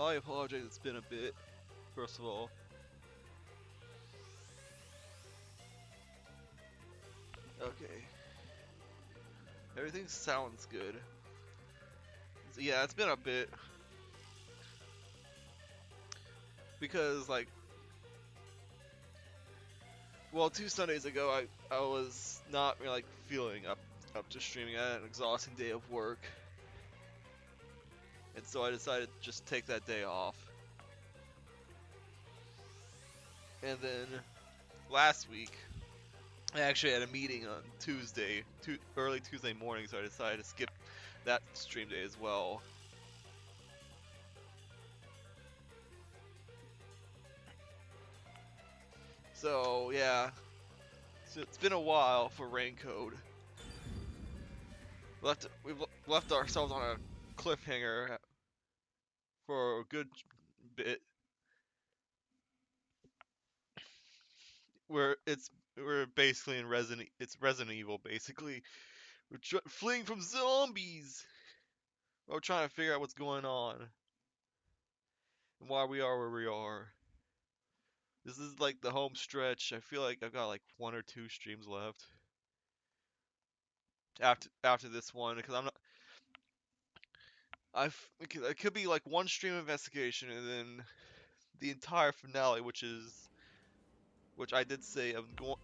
I apologize, it's been a bit, first of all. Okay. Everything sounds good. Yeah, it's been a bit. Because, like, well, 2 Sundays ago, I was not really, like, feeling up to streaming. I had an exhausting day of work. And so I decided to just take that day off. And then last week, I actually had a meeting on Tuesday, early Tuesday morning, so I decided to skip that stream day as well. So yeah, so it's been a while for Raincoat. We've left ourselves on a cliffhanger for a good bit, where we're basically in Resident Evil basically. We're fleeing from zombies. We're trying to figure out what's going on and why we are where we are. This is like the home stretch. I feel like I've got like 1 or 2 streams left after this one, because I'm not. It could be like one stream investigation and then the entire finale, which I did say I'm going.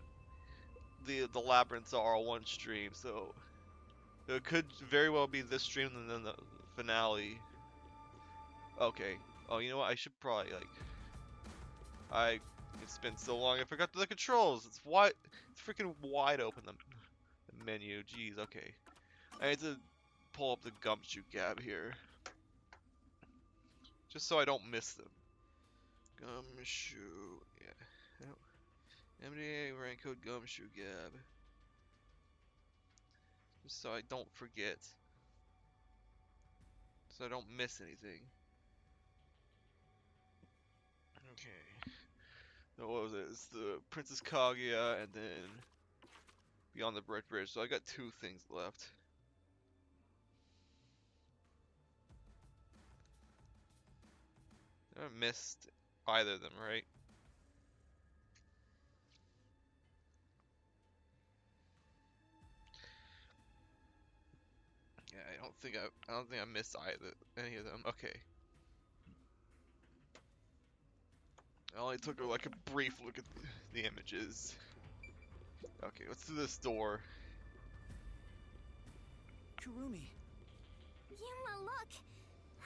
The labyrinths are all one stream, so it could very well be this stream and then the finale. Okay. Oh, you know what? I should probably like. It's been so long. I forgot the controls. It's wide. It's freaking wide open. The menu. Jeez. Okay. I need to pull up the gumshoe gab here, just so I don't miss them. Gumshoe. Yeah. MDA rank code gumshoe gab. Just so I don't forget. So I don't miss anything. Okay. So what was it? It's the Princess Kaguya and then Beyond the Bright Bridge. So I got 2 things left. I haven't missed either of them, right? Yeah, I don't think I missed any of them. Okay. I only took like a brief look at the images. Okay, let's do this door. Kurumi. Yuma, look!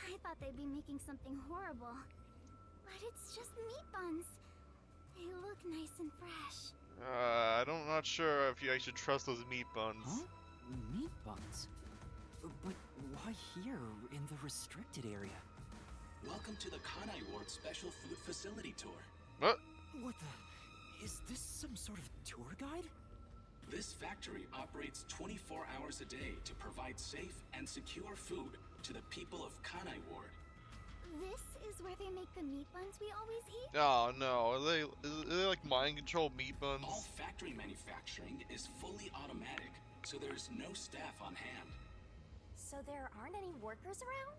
I thought they'd be making something horrible. But it's just meat buns. They look nice and fresh. I'm not sure if I should trust those meat buns. Huh? Meat buns? But why here, in the restricted area? Welcome to the Kanai Ward Special Food Facility Tour. What? What the... Is this some sort of tour guide? This factory operates 24 hours a day to provide safe and secure food to the people of Kanai Ward. This is where they make the meat buns we always eat? Oh no, are they like mind control meat buns? All factory manufacturing is fully automatic, so there's no staff on hand. So there aren't any workers around?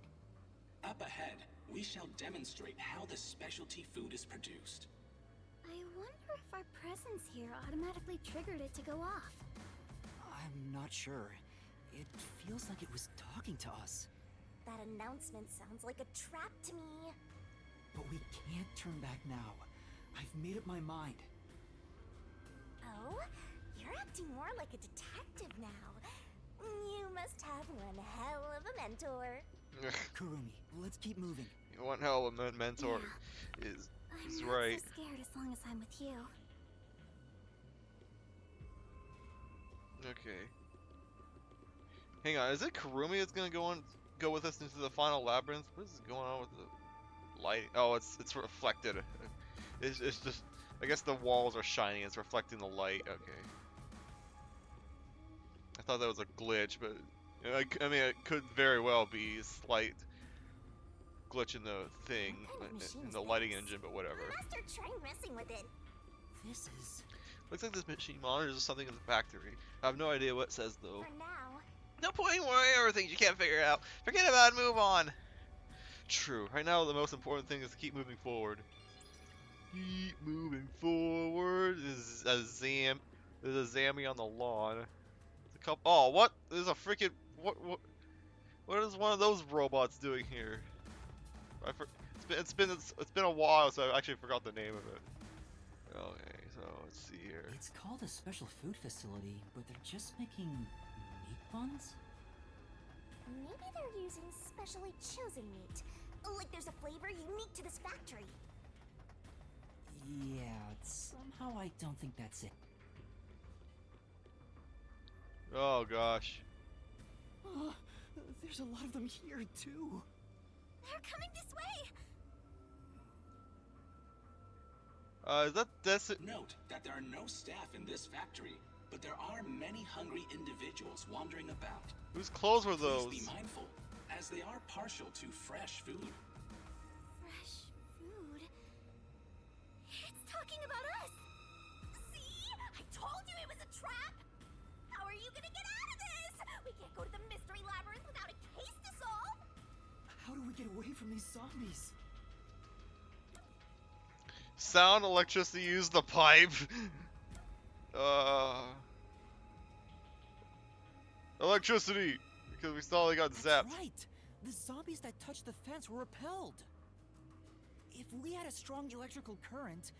Up ahead, we shall demonstrate how the specialty food is produced. I wonder if our presence here automatically triggered it to go off. I'm not sure. It feels like it was talking to us. That announcement sounds like a trap to me. But we can't turn back now. I've made up my mind. Oh? You're acting more like a detective now. You must have one hell of a mentor. Kurumi, let's keep moving. One hell of a mentor is I'm not right. so scared as long as I'm with you. Okay. Hang on, is it Kurumi that's gonna go with us into the final labyrinth? What is going on with the light? Oh, it's reflected. It's just, I guess the walls are shining. It's reflecting the light. Okay. I thought that was a glitch, but I mean, it could very well be a slight glitch in the thing, in the lighting engine, but whatever. Master, try messing with it. This is... Looks like this machine monitors something in the factory. I have no idea what it says though. For now. No point in worrying over things you can't figure out. Forget about it, move on. True. Right now, the most important thing is to keep moving forward. Keep moving forward. There's a Zammy on the lawn. There's a couple. Oh, what? There's a freaking. What is one of those robots doing here? It's been a while, so I actually forgot the name of it. Okay, so let's see here. It's called a special food facility, but they're just making meat buns? Maybe they're using specially chosen meat. Like there's a flavor unique to this factory. Yeah, somehow I don't think that's it. Oh gosh. There's a lot of them here, too. They're coming this way. Is that Note that there are no staff in this factory, but there are many hungry individuals wandering about. whose clothes were those? Please be mindful, as they are partial to fresh food. Fresh food. It's talking about us. See? I told you it was a trap. How are you gonna get out of this? We can't go to the mystery labyrinth without a case to solve. How do we get away from these zombies? Sound, electricity, use the pipe. Electricity, because we saw they got That's zapped. right. The zombies that touched the fence were repelled. If we had a strong electrical current,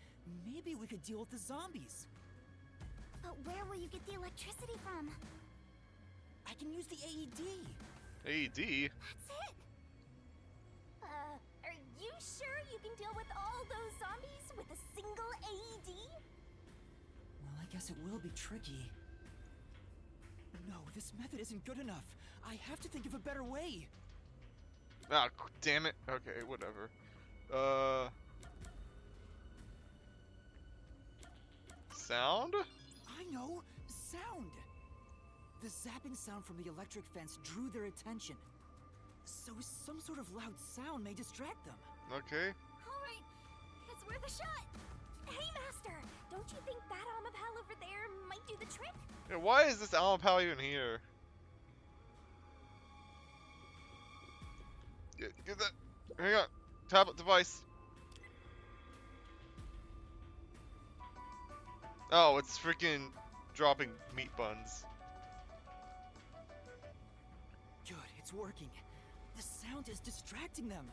maybe we could deal with the zombies. But where will you get the electricity from? I can use the AED. AED. That's it. Are you sure you can deal with all those zombies with a single AED? Well, I guess it will be tricky. No, this method isn't good enough. I have to think of a better way. Ah, damn it. Okay, whatever. Sound? I know! Sound! The zapping sound from the electric fence drew their attention. So some sort of loud sound may distract them. Okay. All right, it's worth a shot. Hey, Master, don't you think that Amapal over there might do the trick? Yeah, why is this Alapal even here? Get that. Hang on. Tablet device. Oh, it's freaking dropping meat buns. Good, it's working. The sound is distracting them.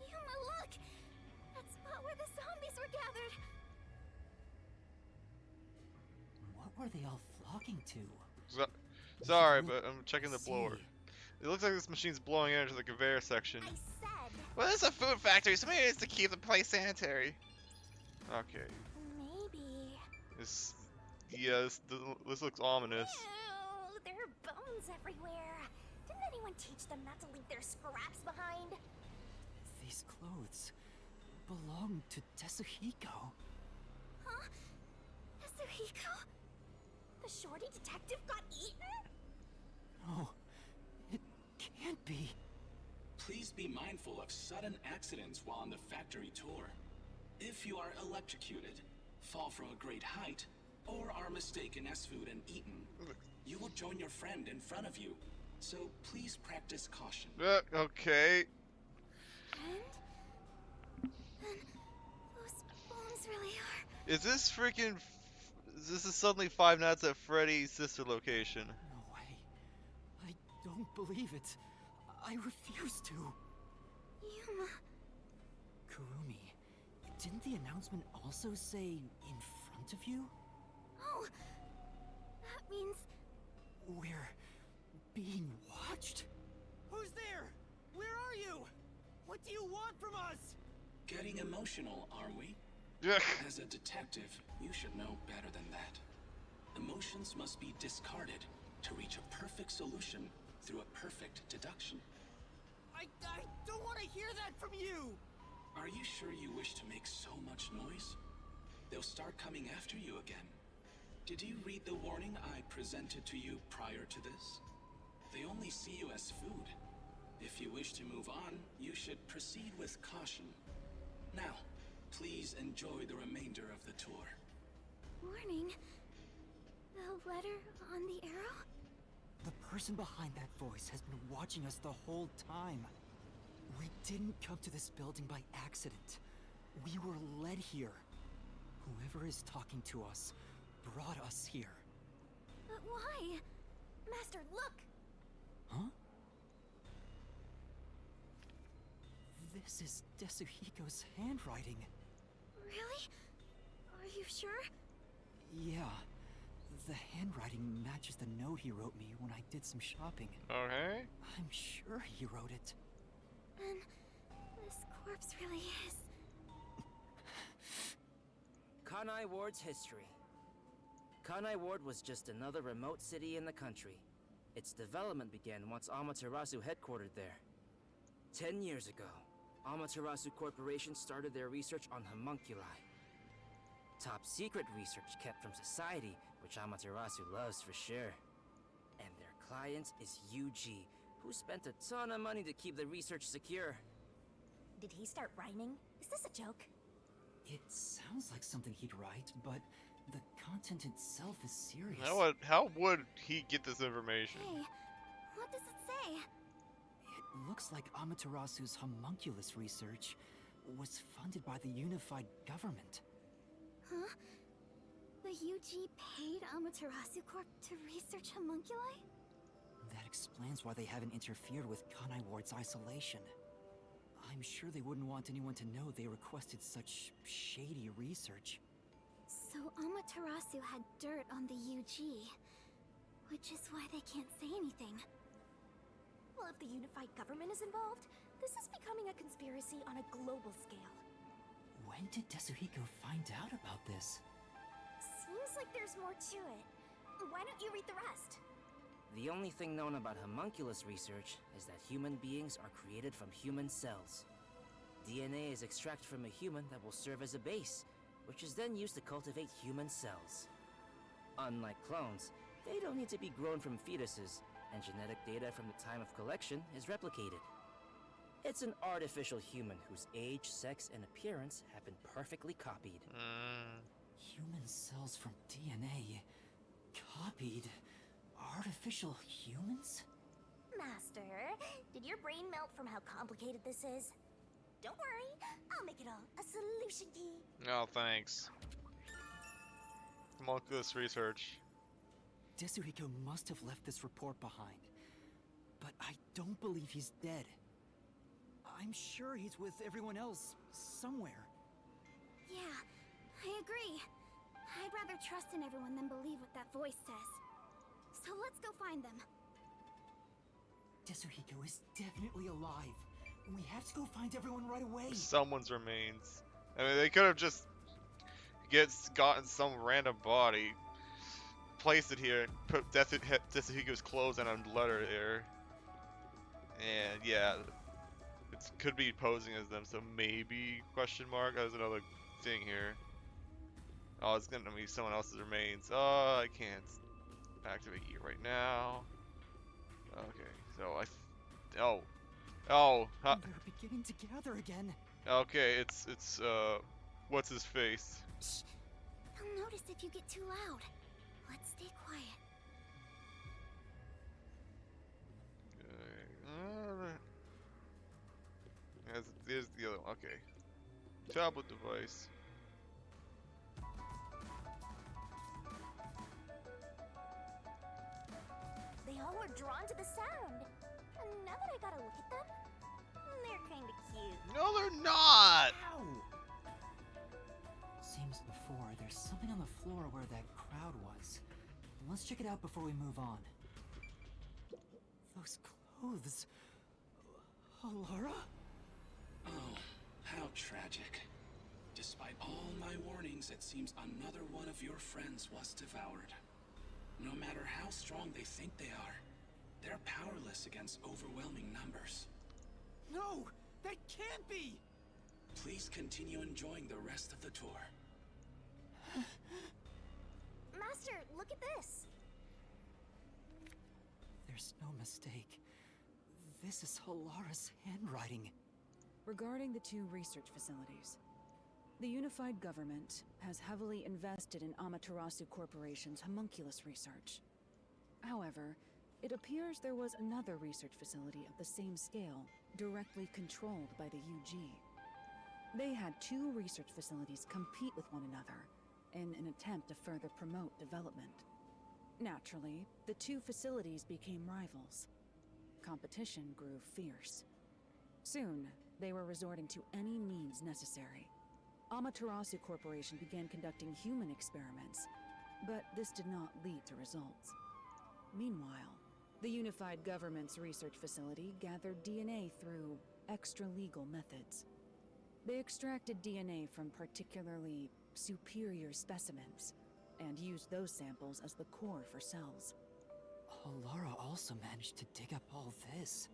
Yuma, look! That spot where the zombies were gathered. What were they all flocking to? Sorry, but I'm checking the blower. It looks like this machine's blowing air into the conveyor section. I said, Well, it's a food factory, so maybe it's to keep the place sanitary. Okay. maybe. This looks ominous. Ew, there are bones everywhere. Didn't anyone teach them not to leave their scraps behind? These clothes belong to Tetsuhiko. Huh? Yasuhiko? The shorty detective got eaten? No, it can't be. Please be mindful of sudden accidents while on the factory tour. If you are electrocuted, fall from a great height, or are mistaken as food and eaten, you will join your friend in front of you. So please practice caution. Okay. And? Then those bones really are. Is this freaking... This is suddenly Five Nights at Freddy's sister location. No way. I don't believe it. I refuse to. Yuma. Kurumi, didn't the announcement also say in front of you? Oh, that means We're being watched? Who's there? Where are you? What do you want from us? Getting emotional, are we? Yeah. As a detective, you should know better than that. Emotions must be discarded to reach a perfect solution through a perfect deduction. I don't want to hear that from you! Are you sure you wish to make so much noise? They'll start coming after you again. Did you read the warning I presented to you prior to this? They only see you as food. If you wish to move on, you should proceed with caution. Now, please enjoy the remainder of the tour. warning. The letter on the arrow? The person behind that voice has been watching us the whole time. We didn't come to this building by accident. We were led here. Whoever is talking to us brought us here. But why? Master, look! Huh? This is Desuhiko's handwriting. Really? Are you sure? Yeah. The handwriting matches the note he wrote me when I did some shopping. Okay. I'm sure he wrote it. And this corpse really is... Kanai Ward's history. Kanai Ward was just another remote city in the country. Its development began once Amaterasu headquartered there. 10 years ago, Amaterasu Corporation started their research on homunculi. Top secret research kept from society, which Amaterasu loves for sure. And their client is UG, who spent a ton of money to keep the research secure. Did he start rhyming? Is this a joke? It sounds like something he'd write, but the content itself is serious. How would he get this information? Hey, what does it say? It looks like Amaterasu's homunculus research was funded by the unified government. Huh? The UG paid Amaterasu Corp to research homunculi? That explains why they haven't interfered with Kanai Ward's isolation. I'm sure they wouldn't want anyone to know they requested such shady research. So Amaterasu had dirt on the UG, which is why they can't say anything. Well, if the unified government is involved, this is becoming a conspiracy on a global scale. When did Desuhiko find out about this? Seems like there's more to it. Why don't you read the rest? The only thing known about homunculus research is that human beings are created from human cells. DNA is extracted from a human that will serve as a base, which is then used to cultivate human cells. Unlike clones, they don't need to be grown from fetuses, and genetic data from the time of collection is replicated. It's an artificial human whose age, sex, and appearance have been perfectly copied. Human cells from DNA? Copied? Artificial humans? Master, did your brain melt from how complicated this is? Don't worry, I'll make it all a solution key. No, thanks. Homunculus research. Desuhiko must have left this report behind. But I don't believe he's dead. I'm sure he's with everyone else, somewhere. Yeah, I agree. I'd rather trust in everyone than believe what that voice says. So let's go find them. Desuhiko is definitely alive. We have to go find everyone right away. Someone's remains. I mean, they could have just gotten some random body, placed it here, put Desuhiko's clothes and a letter there. And yeah, it could be posing as them, so maybe, question mark, there's another thing here. Oh, it's gonna be someone else's remains. Oh, I can't activate you right now. Okay, so They're beginning to gather again. okay, it's what's his face? Shh. They'll notice if you get too loud. Let's stay quiet. There's the other one. Okay, tablet device. They all were drawn to the sound. And now that I gotta look at them, they're kinda cute. No, they're not. Ow! Seems before there's something on the floor where that crowd was. Let's check it out before we move on. Those clothes... Alara? Oh, how tragic. Despite all my warnings, it seems another one of your friends was devoured. No matter how strong they think they are, they're powerless against overwhelming numbers. No! That can't be! Please continue enjoying the rest of the tour. Master, look at this. There's no mistake. This is Alara's handwriting. Regarding the two research facilities, the unified government has heavily invested in Amaterasu Corporation's homunculus research. However, it appears there was another research facility of the same scale, directly controlled by the UG. They had two research facilities compete with one another in an attempt to further promote development. Naturally, the two facilities became rivals. Competition grew fierce. Soon, they were resorting to any means necessary. Amaterasu Corporation began conducting human experiments, but this did not lead to results. Meanwhile, the Unified Government's research facility gathered DNA through extra-legal methods. They extracted DNA from particularly superior specimens, and used those samples as the core for cells. Alara also managed to dig up all this.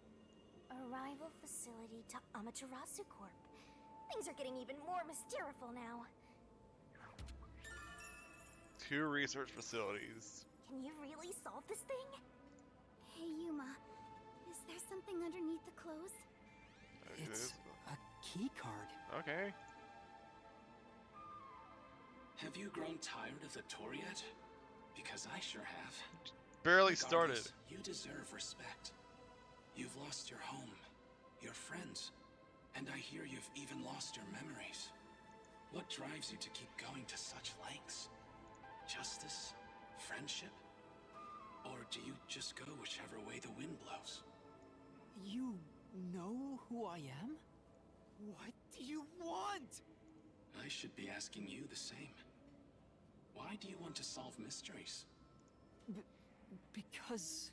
A rival facility to Amaterasu Corp. Things are getting even more mysterious now. 2 research facilities. Can you really solve this thing? Hey, Yuma. Is there something underneath the clothes? It's a key card. Okay. Have you grown tired of the tour yet? Because I sure have. Barely started. Regardless, you deserve respect. You've lost your home, your friends, and I hear you've even lost your memories. What drives you to keep going to such lengths? Justice? Friendship? Or do you just go whichever way the wind blows? You know who I am? What do you want? I should be asking you the same. Why do you want to solve mysteries? Because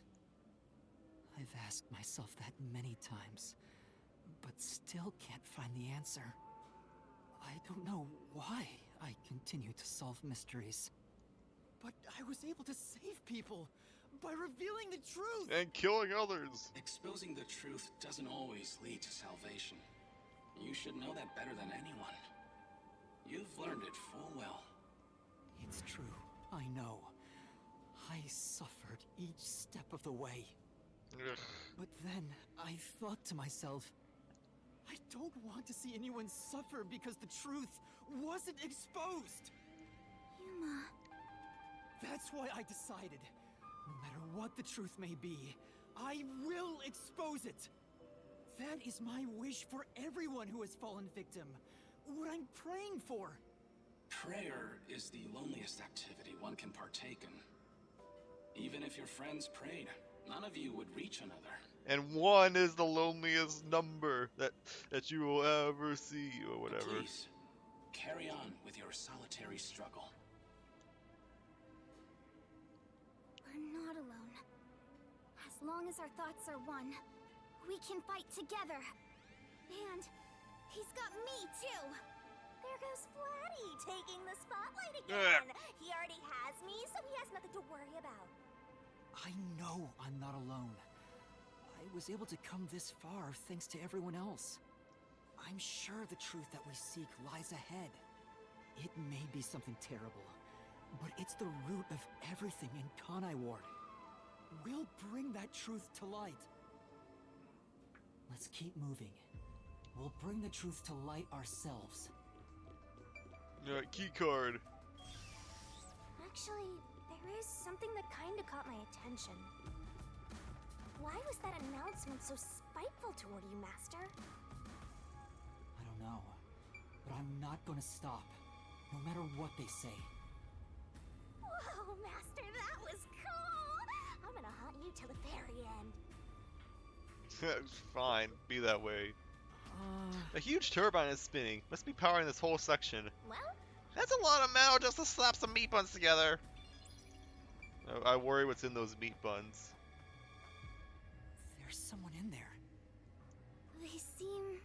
I've asked myself that many times, but still can't find the answer. I don't know why I continue to solve mysteries. But I was able to save people by revealing the truth! And killing others. Exposing the truth doesn't always lead to salvation. You should know that better than anyone. You've learned it full well. It's true, I know. I suffered each step of the way. Ugh. But then I thought to myself, I don't want to see anyone suffer because the truth wasn't exposed. Yuma. That's why I decided, no matter what the truth may be, I will expose it. That is my wish for everyone who has fallen victim. What I'm praying for. Prayer is the loneliest activity one can partake in. Even if your friends prayed, none of you would reach another. And 1 is the loneliest number that you will ever see, or But whatever. please, carry on with your solitary struggle. We're not alone. As long as our thoughts are one, we can fight together. And he's got me too. There goes Flatty taking the spotlight again. He already has me, so he has nothing to worry about. I know I'm not alone. I was able to come this far thanks to everyone else. I'm sure the truth that we seek lies ahead. It may be something terrible, but it's the root of everything in Kanai Ward. We'll bring that truth to light. Let's keep moving. We'll bring the truth to light ourselves. Key card. Actually, there is something that kinda caught my attention. Why was that announcement so spiteful toward you, Master? I don't know, but I'm not gonna stop, no matter what they say. Whoa, Master, that was cool! I'm gonna hunt you till the very end. Fine, be that way. A huge turbine is spinning. Must be powering this whole section. Well, That's a lot of metal just to slap some meat buns together. I worry what's in those meat buns. There's someone in there. they seem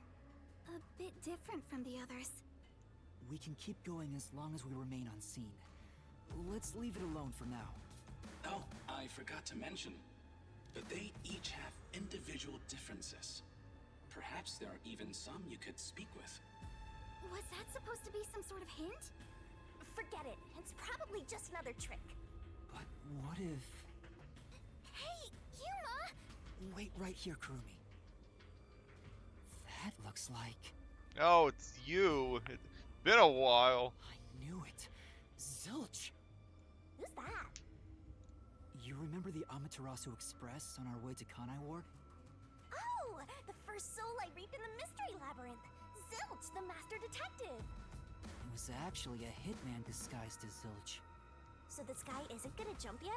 a bit different from the others. We can keep going as long as we remain unseen. Let's leave it alone for now. Oh, I forgot to mention, but they each have individual differences. Perhaps there are even some you could speak with. Was that supposed to be some sort of hint? Forget it. It's probably just another trick. But what if... Hey, Yuma! Wait right here, Kurumi. That looks like... Oh, it's you. It's been a while. I knew it. Zilch! Who's that? You remember the Amaterasu Express on our way to Kanai Ward? Oh, the first soul I reaped in the Mystery Labyrinth. Zilch, the master detective. He was actually a hitman disguised as Zilch. So this guy isn't gonna jump ya?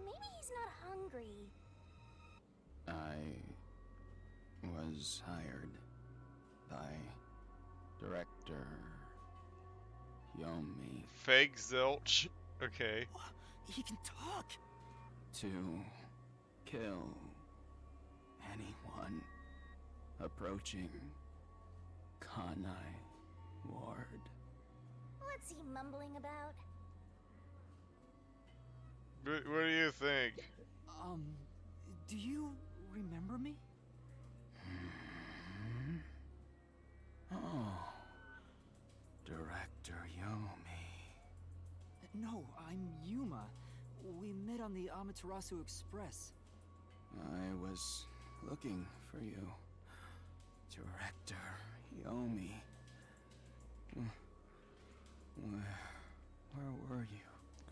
Maybe he's not hungry. I was hired by Director Yomi Fake Zilch. Okay. He can talk! to kill anyone approaching Kanai Ward. What's he mumbling about? What do you think? Do you remember me? Oh, Director Yomi. No, I'm Yuma. We met on the Amaterasu Express. I was looking for you, Director Yomi. Where were you?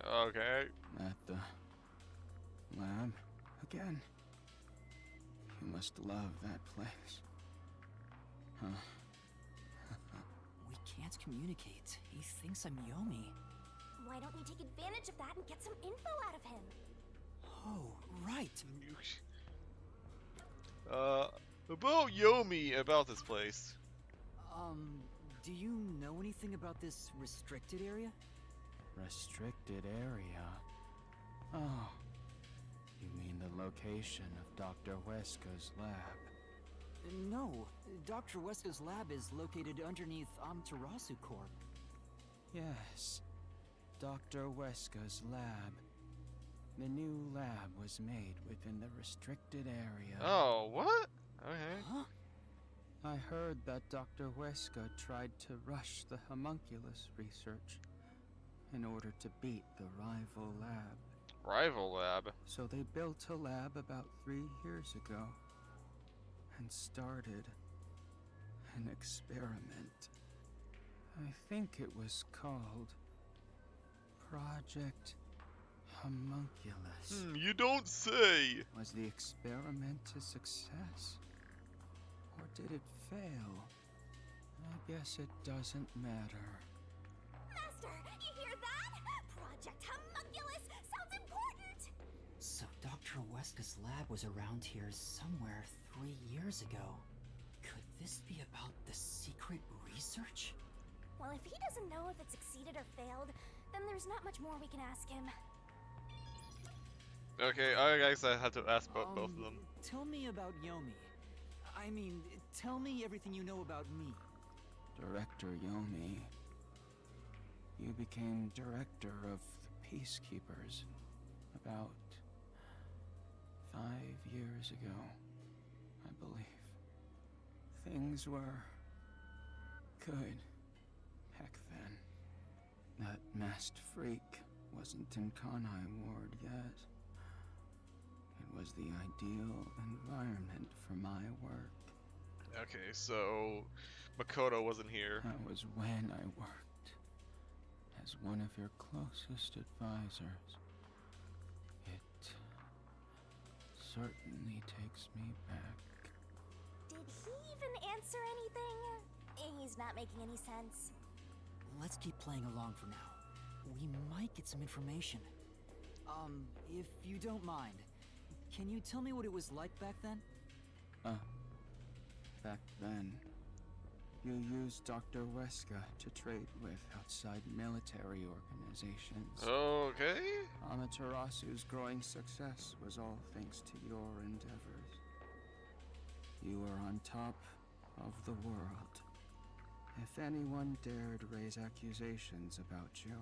Okay. At the lab again? You must love that place. Huh? We can't communicate. He thinks I'm Yomi. Why don't you take advantage of that and get some info out of him? Oh, right. About Yomi, about this place. Do you know anything about this restricted area? Restricted area? Oh, you mean the location of Dr. Weska's lab? No, Dr. Weska's lab is located underneath Amaterasu Corp. Yes, Dr. Weska's lab. The new lab was made within the restricted area. Oh, what? Okay. Huh? I heard that Dr. Weska tried to rush the homunculus research in order to beat the rival lab. Rival lab. So they built a lab about 3 years ago and started an experiment. I think it was called Project Homunculus. You don't say. Was the experiment a success? Or did it fail? I guess it doesn't matter. Master, you hear that? Project Homunculus sounds important! So Dr. Weska's lab was around here somewhere 3 years ago. Could this be about the secret research? Well, if he doesn't know if it succeeded or failed, then there's not much more we can ask him. Okay, I guess I had to ask both of them. Tell me about Yomi. I mean, tell me everything you know about me. Director Yomi, you became director of the Peacekeepers about 5 years ago, I believe. Things were good back then. That masked freak wasn't in Kanai Ward yet. It was the ideal environment for my work. Okay, so Makoto wasn't here. That was when I worked as one of your closest advisors. It certainly takes me back. Did he even answer anything? He's not making any sense. Let's keep playing along for now. We might get some information. If you don't mind, can you tell me what it was like back then? Back then, you used Dr. Weska to trade with outside military organizations. Okay. Amaterasu's growing success was all thanks to your endeavors. You were on top of the world. If anyone dared raise accusations about you,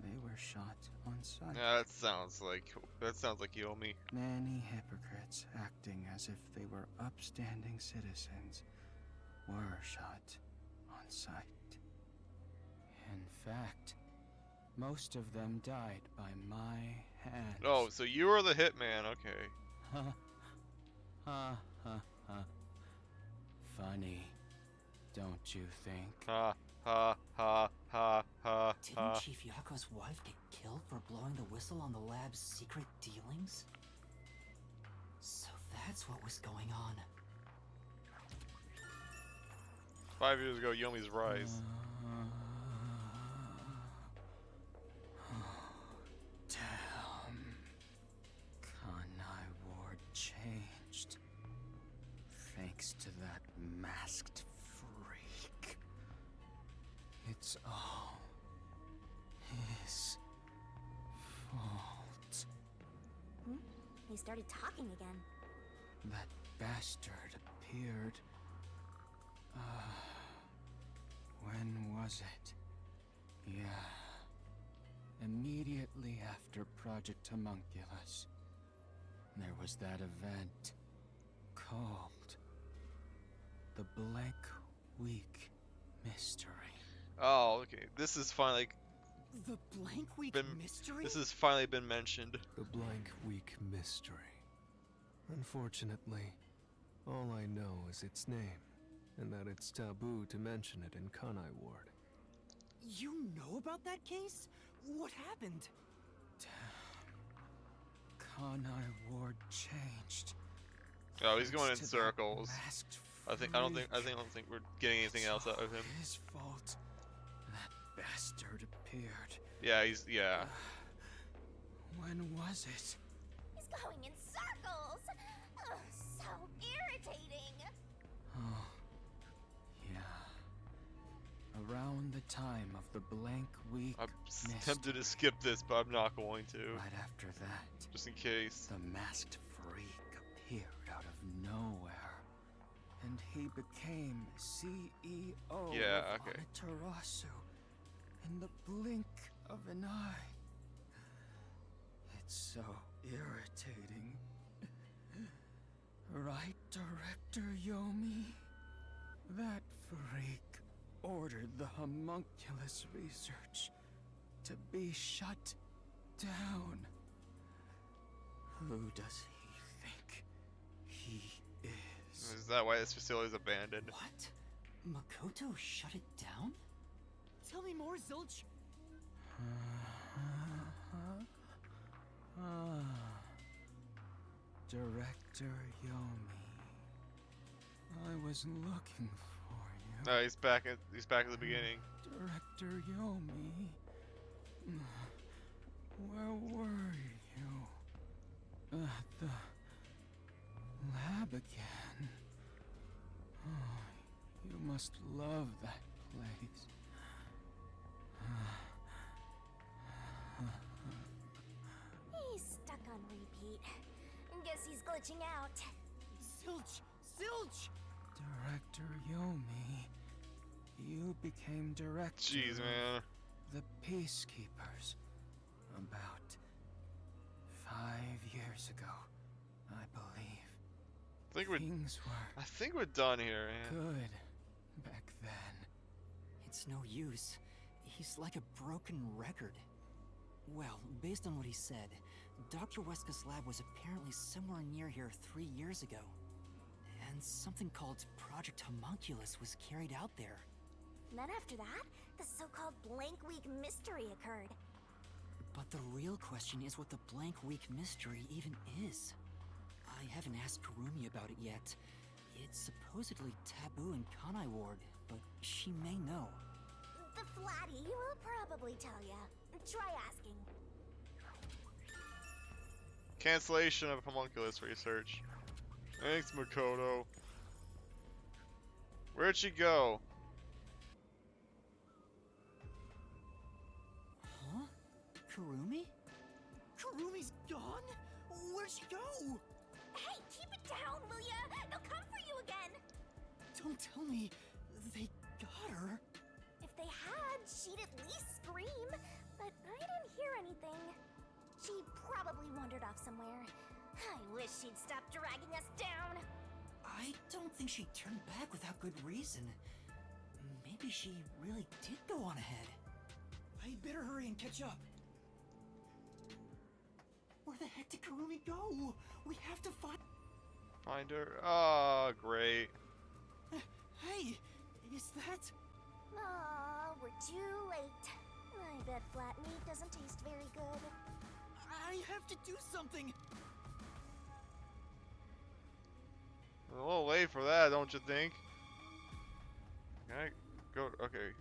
they were shot on sight. That sounds like Yomi. Many hypocrites acting as if they were upstanding citizens were shot on sight. In fact, most of them died by my hands. Oh, so you were the hitman, okay. Ha ha ha ha. Funny. don't you think? Ha ha ha ha ha Didn't ha. Chief Yako's wife get killed for blowing the whistle on the lab's secret dealings? So that's what was going on. 5 years ago, Yomi's rise. Damn. Kanai Ward changed. Thanks to that masked freak. It's all his fault. He started talking again. That bastard appeared. When was it? Yeah. Immediately after Project Homunculus. There was that event called the Blank Week Mystery. Oh, okay. This is finally The Blank Week Been- mystery? this has finally been mentioned. The Blank Week Mystery. Unfortunately, all I know is its name, and that it's taboo to mention it in Kanai Ward. You know about that case? What happened? Kanai Ward changed. Oh, he's going in Thanks to that circles. masked I don't think we're getting anything else out of him. His fault. That bastard appeared. Yeah, When was it? He's going in circles. Ugh, so irritating. Oh, yeah. Around the time of the Blank Week I'm Mystery. tempted to skip this, but I'm not going to, Right after that, just in case. the masked freak appeared out of nowhere. And he became CEO Yeah, of okay. Amaterasu in the blink of an eye. It's so irritating. Right, Director Yomi? That freak ordered the homunculus research to be shut down. Who does he think he is? Is that why this facility is abandoned? What? Makoto shut it down? Tell me more, Zilch. Director Yomi. I was looking for you. No, he's back at the beginning. Director Yomi. Where were you? At the lab again. Oh, you must love that place. He's stuck on repeat. Guess he's glitching out. Zilch! Zilch! Director Yomi. You became director. Jeez, man. The Peacekeepers. About 5 years ago, I believe. Things were I think we're done here, man. good back then. It's no use. He's like a broken record. Well, based on what he said, Dr. Weska's lab was apparently somewhere near here 3 years ago. And something called Project Homunculus was carried out there. Then after that, the so-called Blank Week Mystery occurred. But the real question is what the Blank Week Mystery even is. I haven't asked Kurumi about it yet. It's supposedly taboo in Kanai Ward, but she may know. The Flatty will probably tell ya. Try asking. Cancellation of homunculus research. Thanks, Makoto. Where'd she go? Huh? Kurumi? Kurumi's gone? Where'd she go? Hey, keep it down, will ya? They'll come for you again. Don't tell me they got her. If they had, she'd at least scream. But I didn't hear anything. She probably wandered off somewhere. I wish she'd stop dragging us down. I don't think she turned back without good reason. Maybe she really did go on ahead. I better hurry and catch up. Where the heck did Kurumi go? We have to find... Find her. Oh, great. Hey, is that? Aw, we're too late. I bet flat meat doesn't taste very good. I have to do something. A little late for that, don't you think? Can I go? Okay.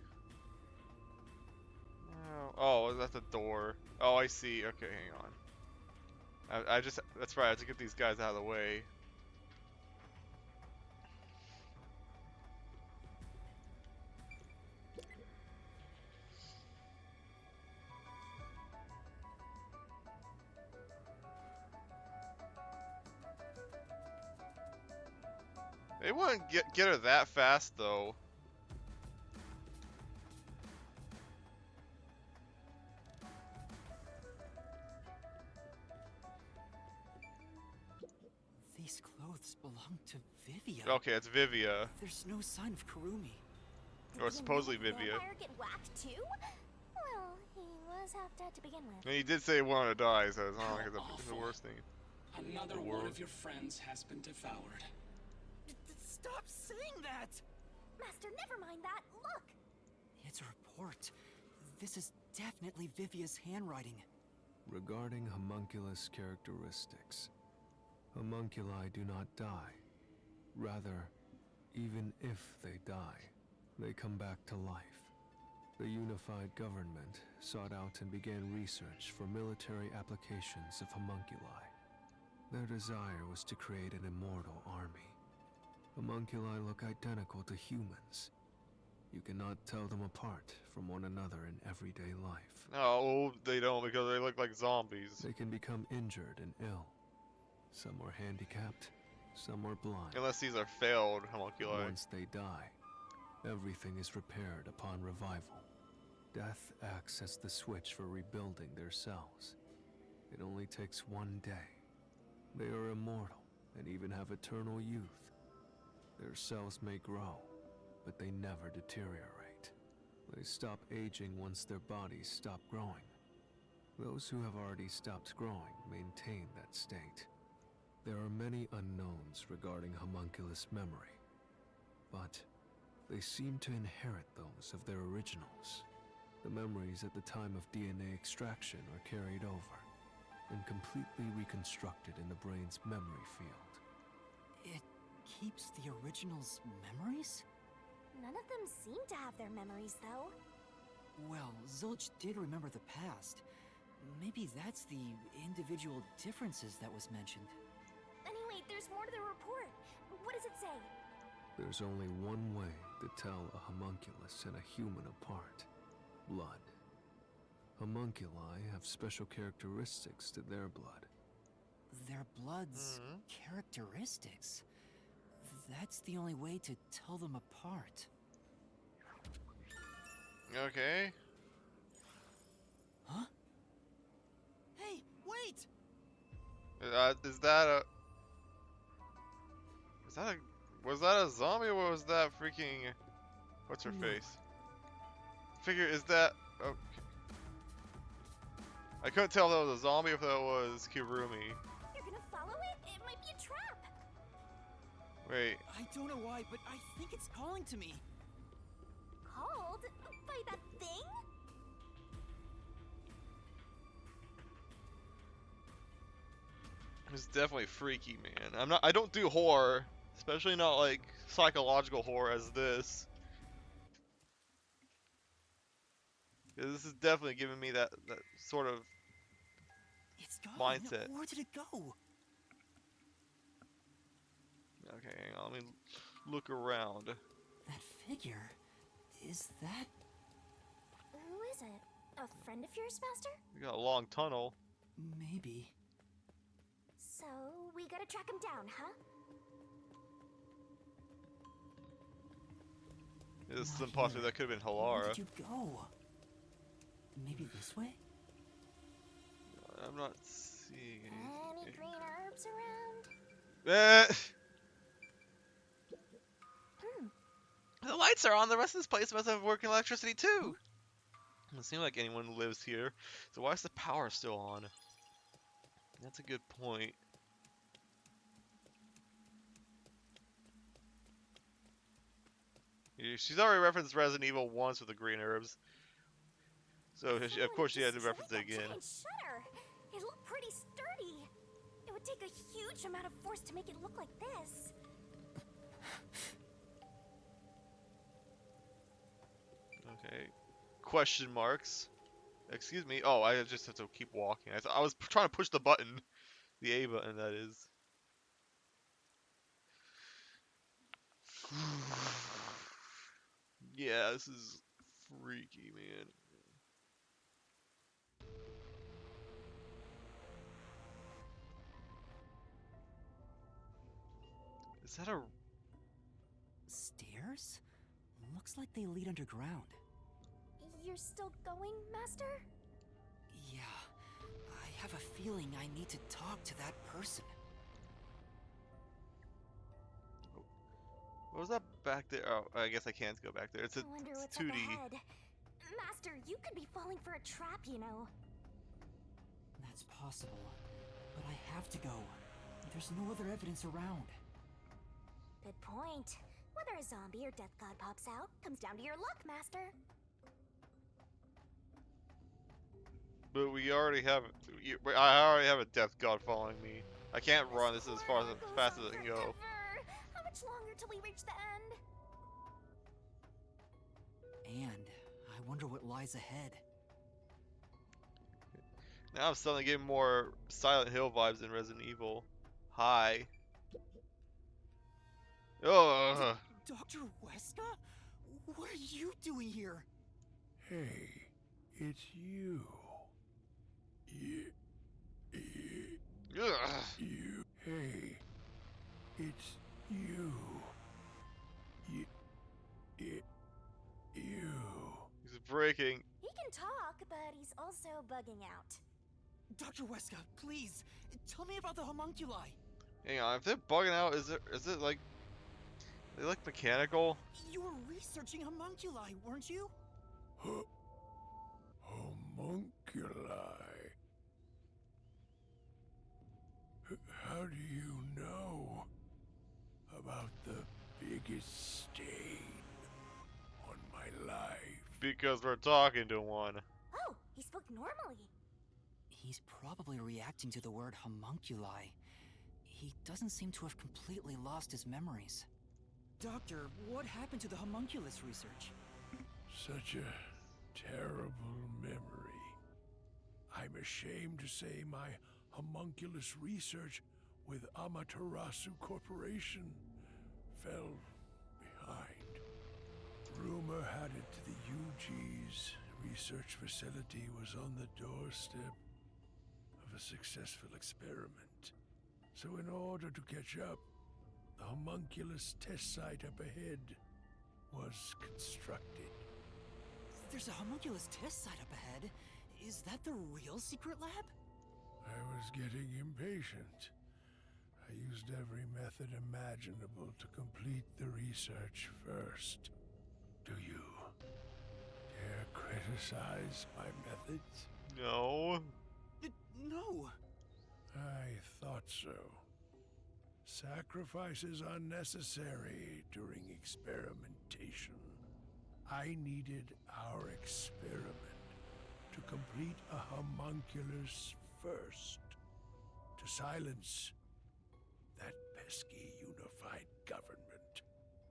Oh, that's a door. Oh, I see. Okay, hang on. I just, that's right, I have to get these guys out of the way. They wouldn't get her that fast, though. These clothes belong to Vivia. Okay, it's Vivia. There's no sign of Kurumi. Did Or the supposedly annoying Vivia. vampire get whacked too? Well, he was half dead to begin with. And he did say he wanted to die, so it's not like it's the Awful. worst thing. Another The one world. of your friends has been devoured. Stop saying that! Master, never mind that. Look! It's a report. This is definitely Vivia's handwriting. Regarding homunculus characteristics, homunculi do not die. Rather, even if they die, they come back to life. The unified government sought out and began research for military applications of homunculi. Their desire was to create an immortal army. Homunculi look identical to humans. You cannot tell them apart from one another in everyday life. No, they don't, because they look like zombies. They can become injured and ill. Some were handicapped, some were blind. Unless these are failed homunculi. Once they die, everything is repaired upon revival. Death acts as the switch for rebuilding their cells. It only takes one day. They are immortal and even have eternal youth. Their cells may grow, but they never deteriorate. They stop aging once their bodies stop growing. Those who have already stopped growing maintain that state. There are many unknowns regarding homunculus memory, but they seem to inherit those of their originals. The memories at the time of DNA extraction are carried over and completely reconstructed in the brain's memory field. It keeps the original's memories? None of them seem to have their memories, though. Well, Zilch did remember the past. Maybe that's the individual differences that was mentioned. Anyway, there's more to the report. What does it say? There's only one way to tell a homunculus and a human apart: blood. Homunculi have special characteristics to their blood. Their blood's characteristics. That's the only way to tell them apart. Okay. Huh? Hey, wait! Is that a... Was that a zombie or was that freaking... What's her No. face? Figure, is that... Okay. I couldn't tell if that was a zombie or if that was Kirumi. You're gonna follow it? It might be a trap. Wait. I don't know why, but I think it's calling to me. Called? By that thing? It's definitely freaky, man. I don't do horror, especially not like psychological horror as this. 'Cause this is definitely giving me that sort of It's gone. mindset. Where did it go? Okay, hang on, let me look around. That figure. Is that... Who is it? A friend of yours, Master? We got a long tunnel. Maybe. So, we gotta track him down, huh? This is Not impossible. here. That could have been Where Halara. did you go? Maybe this way? I'm not seeing Any anything. green herbs around? Eh, Hmm. the lights are on. The rest of this place must have working electricity too. Doesn't seem like anyone lives here. So why is the power still on? That's a good point. She's already referenced Resident Evil once with the green herbs. So of Someone course she had to destroyed reference it that again. giant shutter. It looked pretty sturdy. It would take a huge amount of force to make it look like this. Okay. Question marks. Excuse me. Oh, I just have to keep walking. I was trying to push the button. The A button, that is. Yeah, this is freaky, man. Is that a... Stairs? Looks like they lead underground. You're still going, Master? Yeah, I have a feeling I need to talk to that person. What was that back there? Oh, I guess I can't go back there. It's a I wonder what's 2D. up ahead. Master, you could be falling for a trap, you know. That's possible, but I have to go. There's no other evidence around. Good point. Whether a zombie or death god pops out comes down to your luck, Master. But we already have... I already have a death god following me. I can't run. This is as far as fast as I can go. Forever. How much longer till we reach the end? And I wonder what lies ahead. Now I'm suddenly getting more Silent Hill vibes than Resident Evil. Hi. Ugh. Dr. Weska? What are you doing here? Hey, it's you. Ugh. You. Hey, it's you. You. He's breaking. He can talk, but he's also bugging out. Dr. Weska, please, tell me about the homunculi. Hang on, if they're bugging out, is it like... Are they like mechanical? You were researching homunculi, weren't you? Homunculi. How do you know about the biggest stain on my life? Because we're talking to one. Oh, he spoke normally. He's probably reacting to the word homunculi. He doesn't seem to have completely lost his memories. Doctor, what happened to the homunculus research? Such a terrible memory. I'm ashamed to say my homunculus research with Amaterasu Corporation fell behind. Rumor had it the UG's research facility was on the doorstep of a successful experiment. So in order to catch up, the homunculus test site up ahead was constructed. There's a homunculus test site up ahead. Is that the real secret lab? I was getting impatient. I used every method imaginable to complete the research first. Do you dare criticize my methods? No. No. I thought so. Sacrifices are necessary during experimentation. I needed our experiment to complete a homunculus first, to silence that pesky unified government,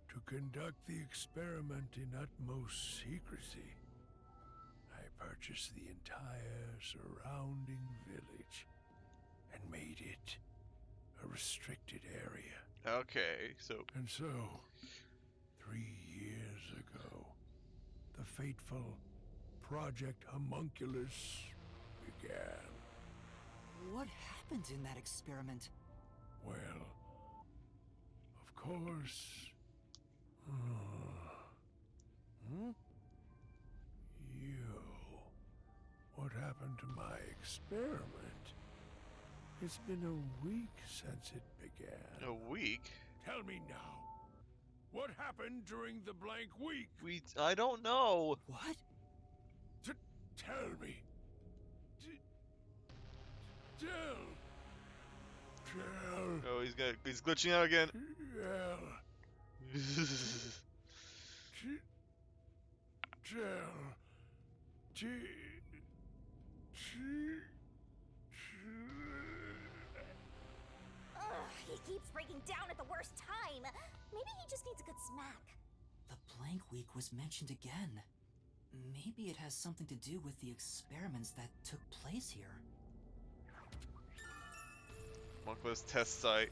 to conduct the experiment in utmost secrecy. I purchased the entire surrounding village and made it a restricted area. Okay, so... And so, 3 years ago, the fateful Project Homunculus began. What happened in that experiment? Well, of course... You. What happened to my experiment? It's been a week since it began. A week? Tell me now. What happened during the blank week? I don't know. What? Tell me. Tell. Oh, he's glitching out again. Tell. tell. Ugh, he keeps breaking down at the worst time. Maybe he just needs a good smack. The blank week was mentioned again. Maybe it has something to do with the experiments that took place here. Homunculus test site.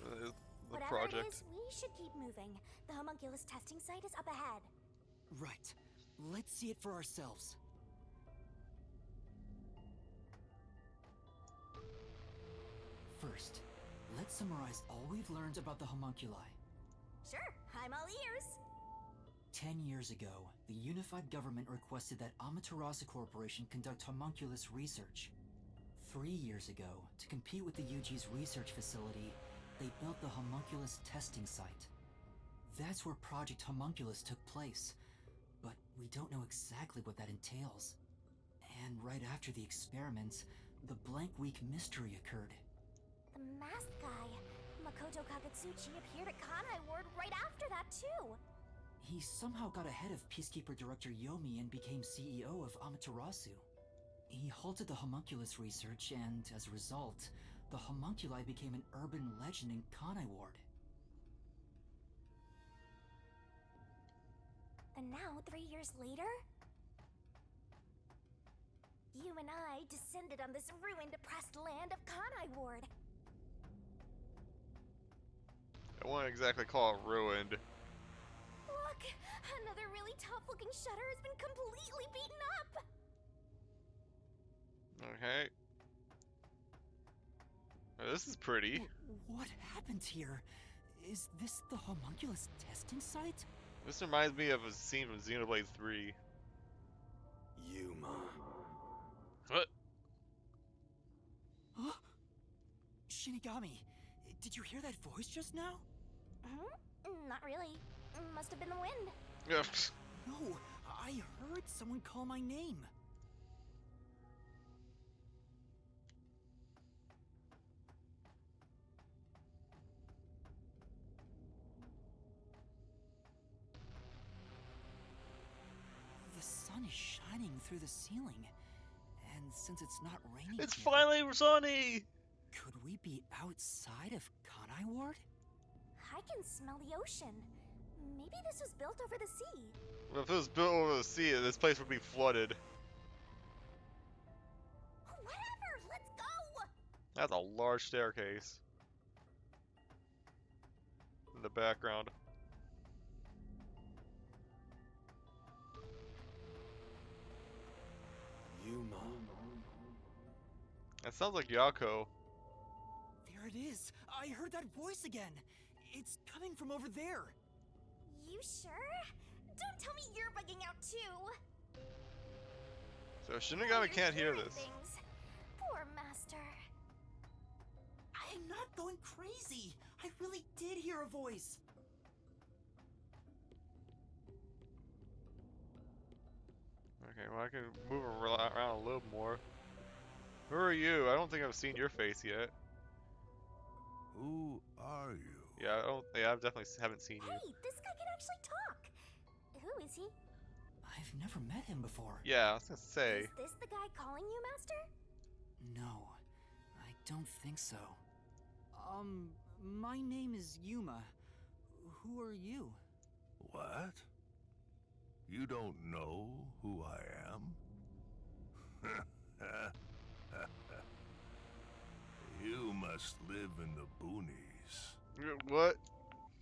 The Whatever project. it is, we should keep moving. The homunculus testing site is up ahead. Right. Let's see it for ourselves. First, let's summarize all we've learned about the homunculi. Sure, I'm all ears. 10 years ago, the unified government requested that Amaterasu Corporation conduct homunculus research. 3 years ago, to compete with the UG's research facility, they built the homunculus testing site. That's where Project Homunculus took place, but we don't know exactly what that entails. And right after the experiments, the blank week mystery occurred. The masked guy, Makoto Kakatsuchi, appeared at Kanai Ward right after that, too. He somehow got ahead of Peacekeeper Director Yomi and became CEO of Amaterasu. He halted the homunculus research, and as a result, the homunculi became an urban legend in Kanai Ward. And now, 3 years later, you and I descended on this ruined, oppressed land of Kanai Ward. I wouldn't exactly call it ruined. Look, another really tough-looking shutter has been completely beaten up. Okay. Oh, this is pretty. What happened here? Is this the homunculus testing site? This reminds me of a scene from Xenoblade 3. Yuma. What? Huh? Shinigami, did you hear that voice just now? Not really. Must have been the wind. Yeah. No, I heard someone call my name. The sun is shining through the ceiling, and since it's not raining It's here, finally sunny! could we be outside of Kanai Ward? I can smell the ocean. Maybe this was built over the sea. Well, if it was built over the sea, this place would be flooded. Whatever, let's go! That's a large staircase. In the background. Yuma. That sounds like Yako. There it is! I heard that voice again! It's coming from over there! You sure? Don't tell me you're bugging out too. So Shinigami can't hear Hearing this. things. Poor master. I'm not going crazy! I really did hear a voice! Okay, well I can move around a little more. Who are you? I don't think I've seen your face yet. Who are you? Yeah, I definitely haven't seen you. Hey, this guy can actually talk. Who is he? I've never met him before. Yeah, I was gonna say. Is this the guy calling you master? No, I don't think so. My name is Yuma. Who are you? What? You don't know who I am? You must live in the boonies. What?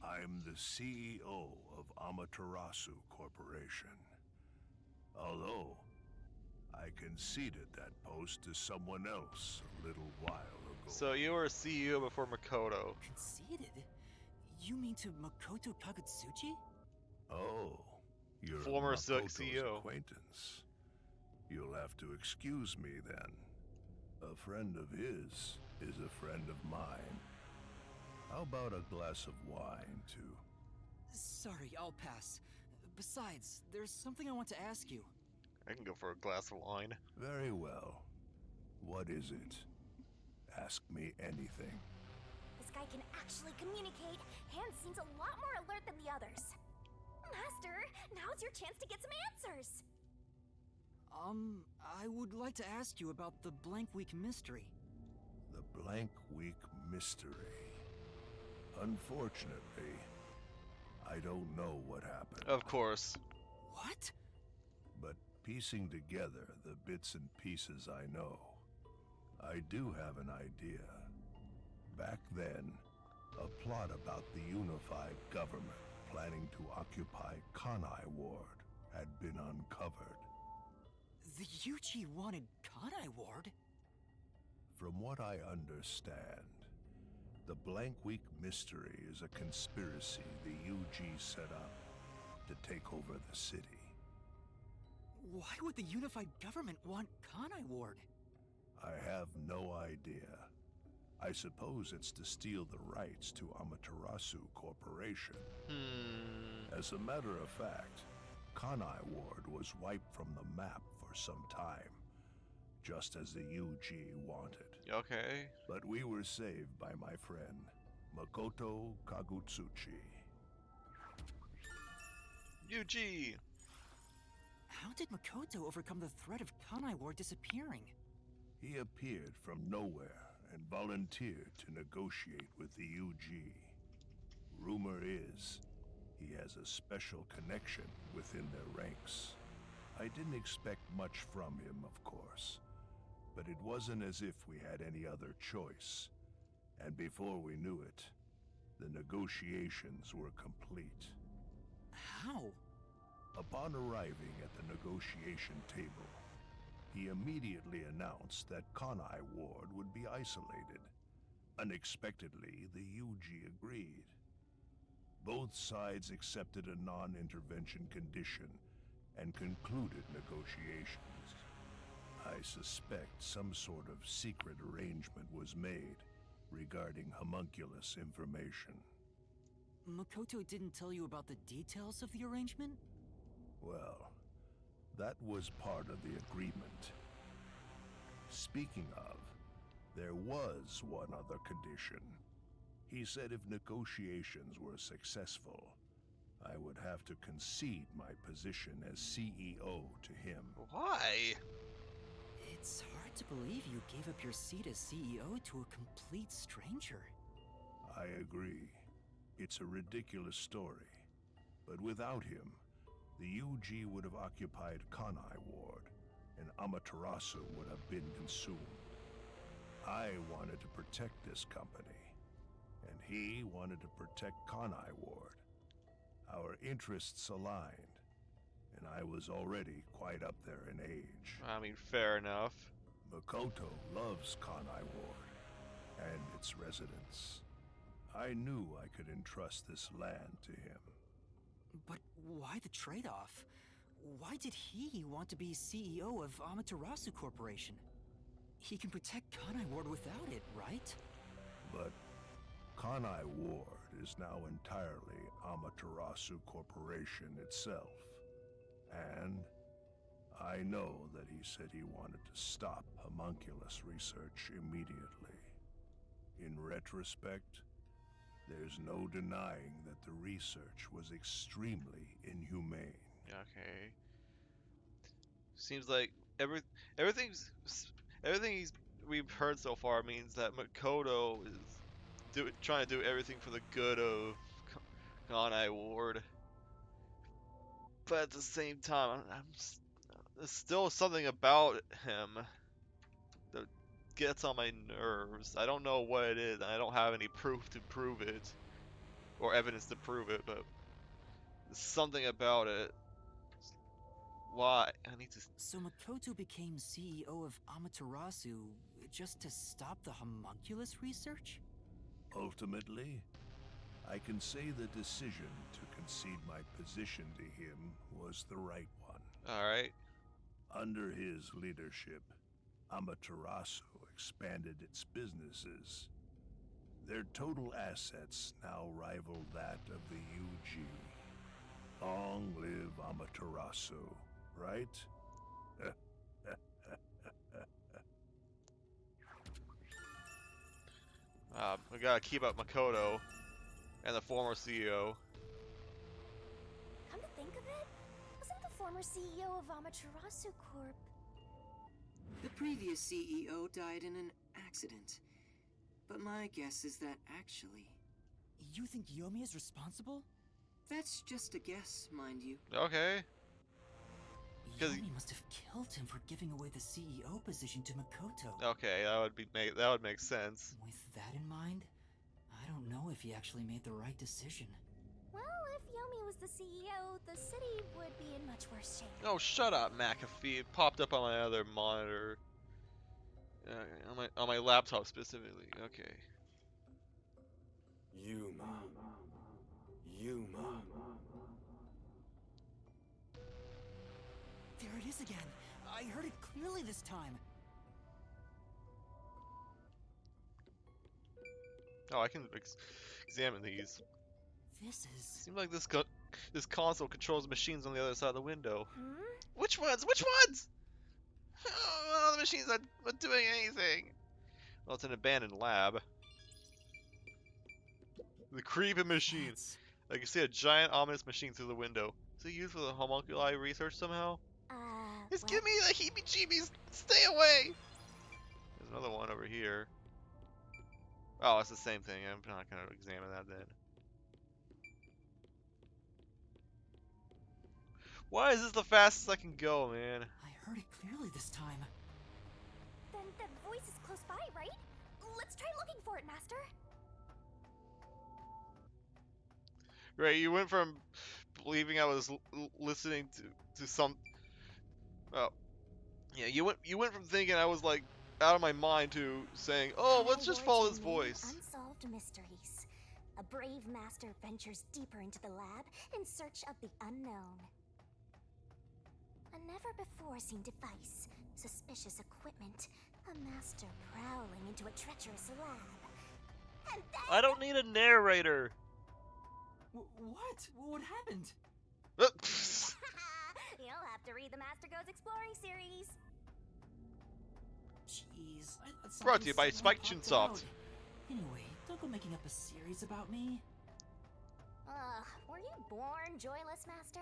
I'm the CEO of Amaterasu Corporation. Although, I conceded that post to someone else a little while ago. So you were a CEO before Makoto. Conceded? You mean to Makoto Kakatsuchi? Oh, you're Former Makoto's CEO. acquaintance. You'll have to excuse me then. A friend of his is a friend of mine. How about a glass of wine, too? Sorry, I'll pass. Besides, there's something I want to ask you. I can go for a glass of wine. Very well. What is it? Ask me anything. This guy can actually communicate and seems a lot more alert than the others. Master, now's your chance to get some answers. I would like to ask you about the Blank Week mystery. The Blank Week mystery. Unfortunately, I don't know what happened. Of course. What? But piecing together the bits and pieces I know, I do have an idea. Back then, a plot about the unified government planning to occupy Kanai Ward had been uncovered. The UG wanted Kanai Ward? From what I understand, the Blank Week mystery is a conspiracy the UG set up to take over the city. Why would the unified government want Kanai Ward? I have no idea. I suppose it's to steal the rights to Amaterasu Corporation. As a matter of fact, Kanai Ward was wiped from the map for some time, just as the UG wanted. Okay. But we were saved by my friend, Makoto Kagutsuchi. UG! How did Makoto overcome the threat of Kanai Ward disappearing? He appeared from nowhere and volunteered to negotiate with the UG. Rumor is, he has a special connection within their ranks. I didn't expect much from him, of course, but it wasn't as if we had any other choice. And before we knew it, the negotiations were complete. How? Upon arriving at the negotiation table, he immediately announced that Kanai Ward would be isolated. Unexpectedly, the UG agreed. Both sides accepted a non-intervention condition and concluded negotiations. I suspect some sort of secret arrangement was made regarding homunculus information. Makoto didn't tell you about the details of the arrangement? Well, that was part of the agreement. Speaking of, there was one other condition. He said if negotiations were successful, I would have to concede my position as CEO to him. Why? It's hard to believe you gave up your seat as CEO to a complete stranger. I agree. It's a ridiculous story. But without him, the UG would have occupied Kanai Ward, and Amaterasu would have been consumed. I wanted to protect this company, and he wanted to protect Kanai Ward. Our interests aligned, and I was already quite up there in age. I mean, fair enough. Makoto loves Kanai Ward and its residents. I knew I could entrust this land to him. But why the trade-off? Why did he want to be CEO of Amaterasu Corporation? He can protect Kanai Ward without it, right? But Kanai Ward is now entirely Amaterasu Corporation itself. And I know that he said he wanted to stop homunculus research immediately. In retrospect, there's no denying that the research was extremely inhumane. Okay. Seems like everything we've heard so far means that Makoto is trying to do everything for the good of Kanai Ward. But at the same time, there's still something about him that gets on my nerves. I don't know what it is. I don't have any proof to prove it, or evidence to prove it, but there's something about it. Why? I need to. So Makoto became CEO of Amaterasu just to stop the homunculus research? Ultimately, I can say the decision to concede my position to him was the right one. Alright. Under his leadership, Amaterasu expanded its businesses. Their total assets now rival that of the UG. Long live Amaterasu, right? We gotta keep up Makoto and the former CEO. Come to think of it, wasn't the former CEO of Amaterasu Corp? The previous CEO died in an accident. But my guess is that actually... You think Yomi is responsible? That's just a guess, mind you. Okay. Yomi must have killed him for giving away the CEO position to Makoto. Okay, that would make sense. With that in mind, I don't know if he actually made the right decision. Well, if Yomi was the CEO, the city would be in much worse shape. Oh, shut up, McAfee. It popped up on my other monitor. On my laptop specifically. Okay. Yuma. There it is again. I heard it clearly this time. Oh, I can examine these. This is... Seems like this console controls machines on the other side of the window. Hmm? Which ones? Which ones? Oh, the machines aren't doing anything. Well, it's an abandoned lab. The creeping machine. That's... I can see a giant ominous machine through the window. Is it used for the homunculi research somehow? It's giving me the heebie-jeebies. Stay away. There's another one over here. Oh, it's the same thing. I'm not gonna examine that then. Why is this the fastest I can go, man? I heard it clearly this time. Then that voice is close by, right? Let's try looking for it, Master. Right, you went from believing I was listening to some. Oh, yeah, you went from thinking I was like out of my mind to saying, "Oh, let's just follow his voice." Unsolved mysteries. A brave master ventures deeper into the lab in search of the unknown. A never-before-seen device, suspicious equipment, a master prowling into a treacherous lab. And then... I don't need a narrator. What? What happened? You'll have to read the Master Goes Exploring series. Jeez. Brought to you by Spike Chunsoft. Anyway, don't go making up a series about me. Ugh, were you born joyless, Master?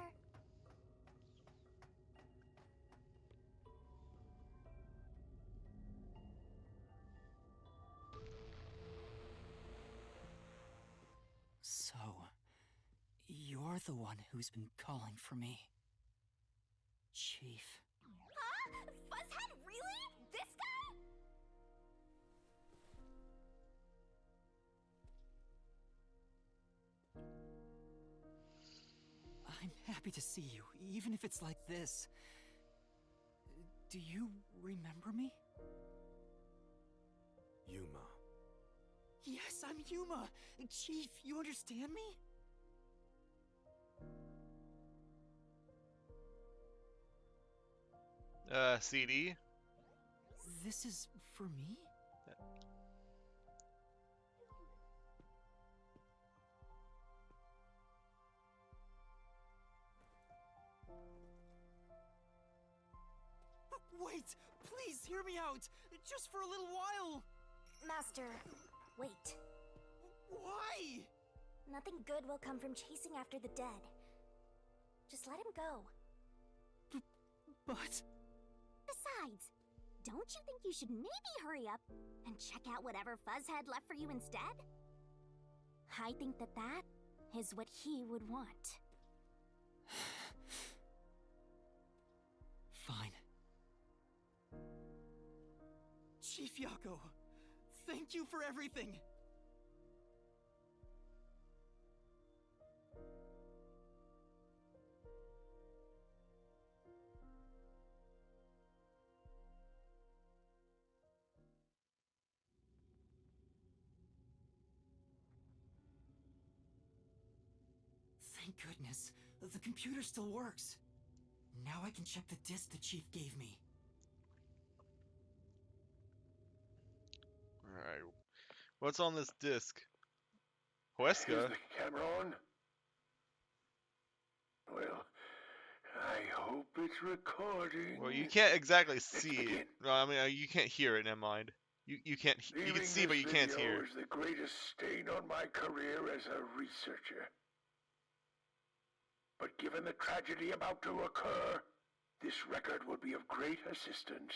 So, you're the one who's been calling for me. Chief. Huh? Fuzzhead, really? This guy? I'm happy to see you, even if it's like this. Do you remember me? Yuma. Yes, I'm Yuma! Chief, you understand me? CD? This is for me? Wait! Please hear me out! Just for a little while! Master, wait. Why? Nothing good will come from chasing after the dead. Just let him go. But... Besides, don't you think you should maybe hurry up and check out whatever Fuzzhead left for you instead? I think that is what he would want. Fine. Chief Yako, thank you for everything! Thank goodness, the computer still works. Now I can check the disc the Chief gave me. Alright. What's on this disc? Is Huesca? the camera on? Well, I hope it's recording. Well, you can't exactly see begin. it. No, I mean, you can't hear it, never mind. You can't, you can Leaving see, but this you can't video hear. is the greatest stain on my career as a researcher. But given the tragedy about to occur, this record would be of great assistance.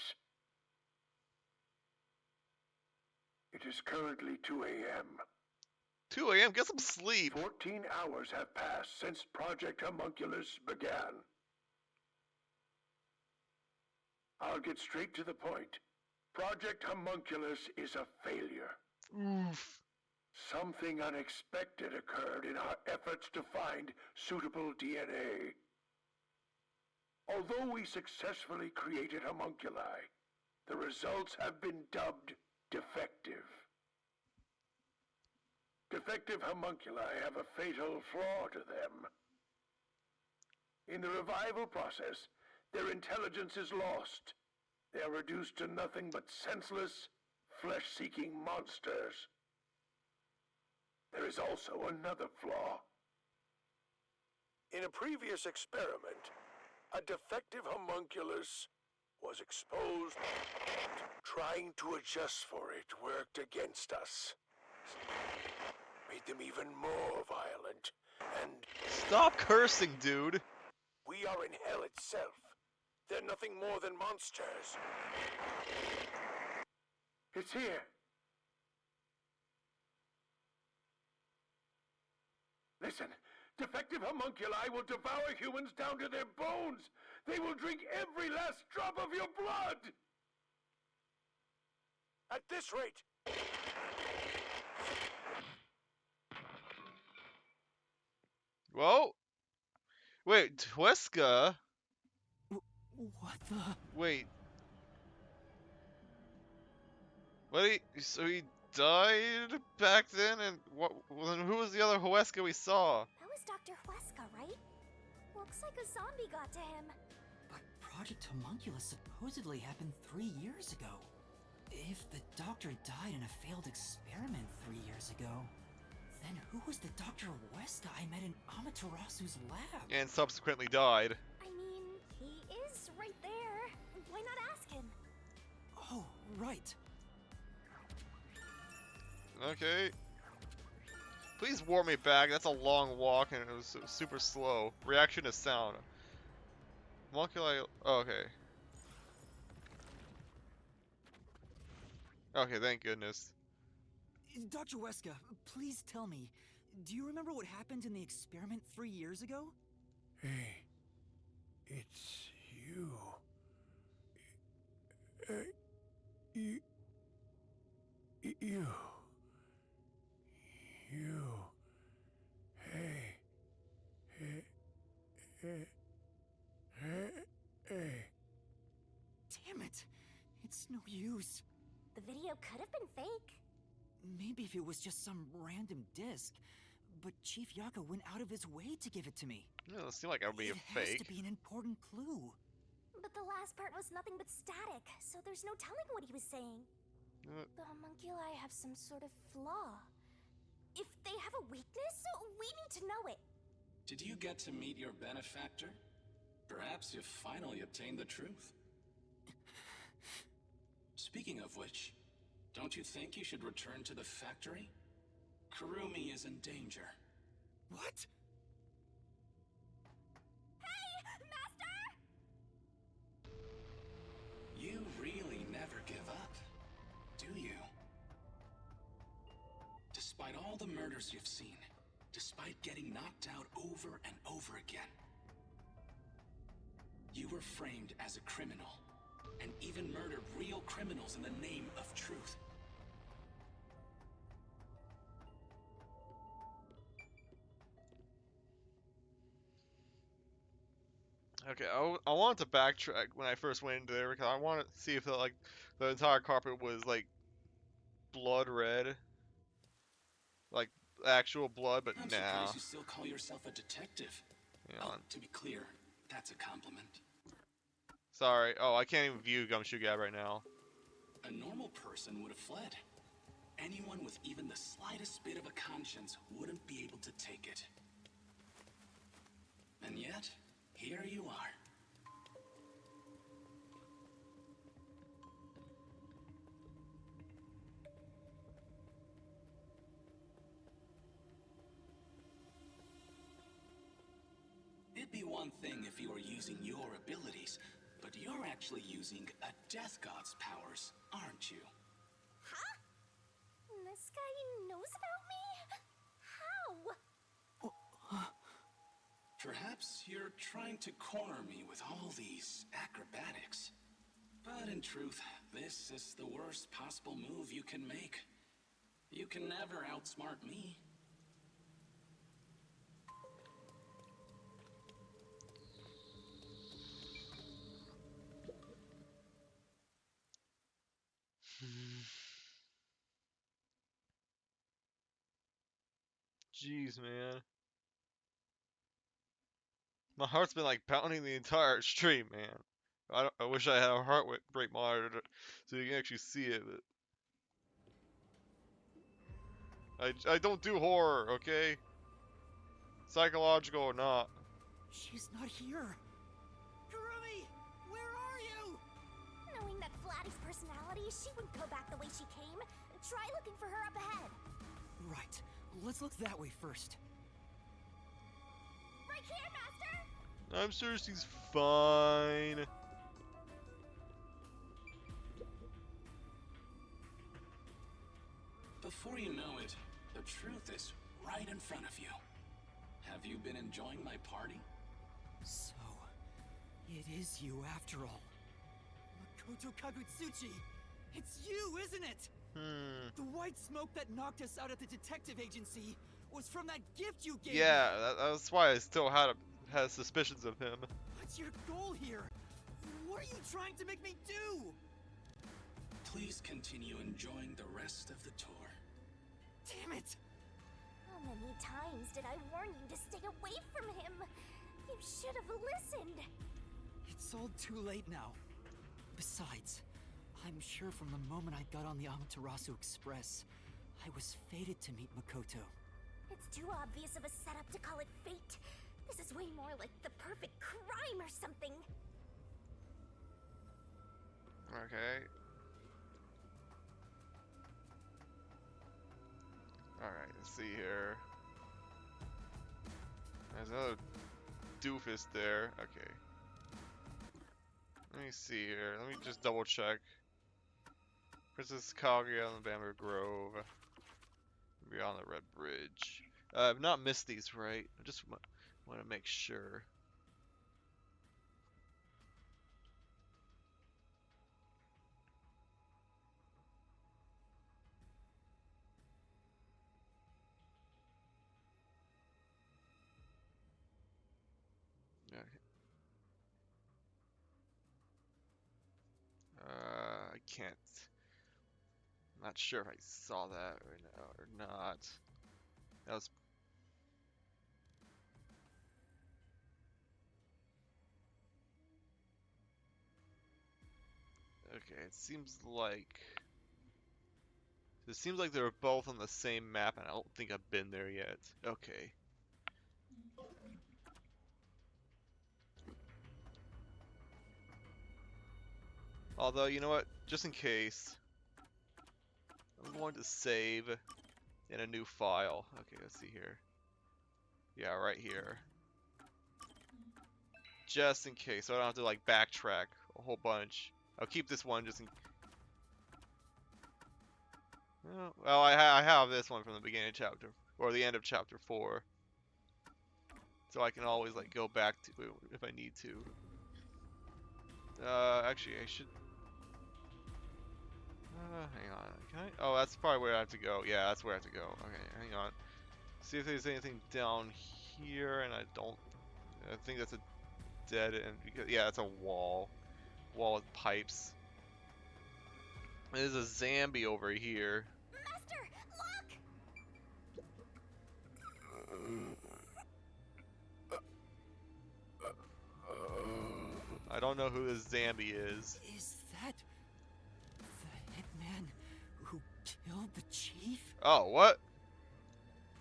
It is currently 2 a.m. 2 a.m. Get some sleep. 14 hours have passed since Project Homunculus began. I'll get straight to the point. Project Homunculus is a failure. Oof. Something unexpected occurred in our efforts to find suitable DNA. Although we successfully created homunculi, the results have been dubbed defective. Defective homunculi have a fatal flaw to them. In the revival process, their intelligence is lost. They are reduced to nothing but senseless, flesh-seeking monsters. There is also another flaw. In a previous experiment, a defective homunculus was exposed. Trying to adjust for it worked against us. Made them even more violent, and Stop cursing, dude. we are in hell itself. They're nothing more than monsters. It's here. Listen, defective homunculi will devour humans down to their bones. They will drink every last drop of your blood. At this rate, Whoa. Wait, Tuesca? What the? Wait. What? So he died back then, and what? Then who was the other Huesca we saw? That was Dr. Huesca, right? Looks like a zombie got to him. But Project Homunculus supposedly happened 3 years ago. If the doctor died in a failed experiment 3 years ago, then who was the Dr. Huesca I met in Amaterasu's lab? And subsequently died. I mean, he is right there. Why not ask him? Oh, right. Okay. Please warp me back. That's a long walk and it was super slow. Reaction to sound. Homunculi. Oh, okay. Okay, thank goodness. Dr. Huesca, please tell me, do you remember what happened in the experiment 3 years ago? hey, it's you. You. You. Hey. Hey. Damn it! It's no use. The video could have been fake. Maybe if it was just some random disc, but Chief Yaka went out of his way to give it to me. It doesn't seem like that would be It a has fake. to be an important clue. But the last part was nothing but static, so there's no telling what he was saying. The homunculi have some sort of flaw. If they have a weakness, we need to know it. Did you get to meet your benefactor? Perhaps you've finally obtained the truth. Speaking of which, don't you think you should return to the factory? Kurumi is in danger. What? Hey, Master! You really never give up, do you? Despite all the murders you've seen, despite getting knocked out over and over again, you were framed as a criminal, and even murdered real criminals in the name of truth. Okay, I wanted to backtrack when I first went into there because I wanted to see if the entire carpet was like blood red, like actual blood, but I'm nah. surprised you still call yourself a detective. Yeah. Oh, to be clear, that's a compliment. Sorry. Oh, I can't even view Gumshoe Gab right now. A normal person would have fled. Anyone with even the slightest bit of a conscience wouldn't be able to take it. And yet, here you are. one thing if you were using your abilities, but you're actually using a Death God's powers, aren't you? Huh? This guy knows about me? How? Perhaps you're trying to corner me with all these acrobatics. But in truth, this is the worst possible move you can make. You can never outsmart me. Jeez, man. My heart's been like pounding the entire stream, man. I wish I had a heart rate monitor so you can actually see it, but I don't do horror, okay? Psychological or not. She's not here. Kurumi, where are you? Knowing that Flatty's personality, she wouldn't go back the way she came. Try looking for her up ahead. Right. Let's look that way first. Right here, Master! I'm sure she's fine. Before you know it, the truth is right in front of you. Have you been enjoying my party? So, it is you after all. Makoto Kagutsuchi! It's you, isn't it? The white smoke that knocked us out at the detective agency was from that gift you gave Yeah, me. that's why I still had suspicions of him. What's your goal here? What are you trying to make me do? Please continue enjoying the rest of the tour. Damn it! How many times did I warn you to stay away from him? You should have listened. It's all too late now. Besides, I'm sure from the moment I got on the Amaterasu Express, I was fated to meet Makoto. It's too obvious of a setup to call it fate. This is way more like the perfect crime or something. Okay. Alright, let's see here. There's another doofus there. Okay. Let me see here. Let me just double check. Princess Kaguya on the Bamboo Grove. Beyond the Red Bridge. I've not missed these, right? I just want to make sure. Okay. I can't. I'm not sure if I saw that or not. That was. Okay, it seems like. It seems like they're both on the same map, and I don't think I've been there yet. Okay. Although, you know what? Just in case, I'm going to save in a new file. Okay, let's see here. Yeah, right here. Just in case, so I don't have to like backtrack a whole bunch. I'll keep this one just in. Well, I have this one from the beginning of chapter, or the end of chapter 4. So I can always like go back to it if I need to. Actually, I should. Hang on. Can I? Oh, that's probably where I have to go. Yeah, that's where I have to go. Okay, hang on. See if there's anything down here, and I don't. I think that's a dead end. Because, yeah, that's a wall. Wall with pipes. There's a zombie over here. Master, look! I don't know who this zombie is. Is that the hitman who killed the chief? Oh, what?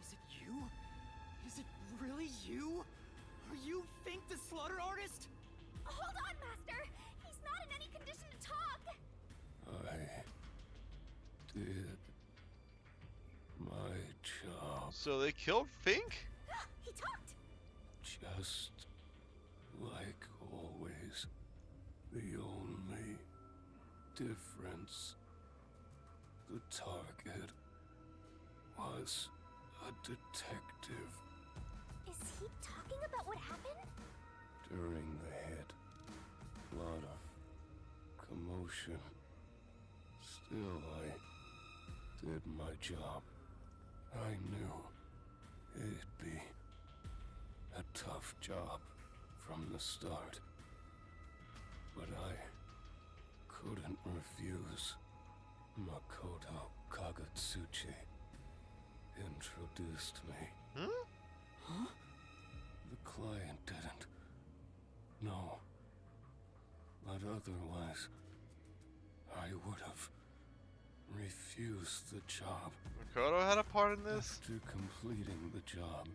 Is it you? Is it really you? Are you Fink the slaughter artist? Hold on, Master! He's not in any condition to talk! I did my job. So they killed Fink? He talked! Just Like always, the only difference, the target was a detective. Is he talking about what happened? During the hit, lot of commotion. Still, I did my job. I knew it'd be a tough job from the start. But I couldn't refuse. Makoto Kagatsuchi introduced me. Huh? The client didn't. No. But otherwise, I would have refused the job. Makoto had a part in this? After completing the job,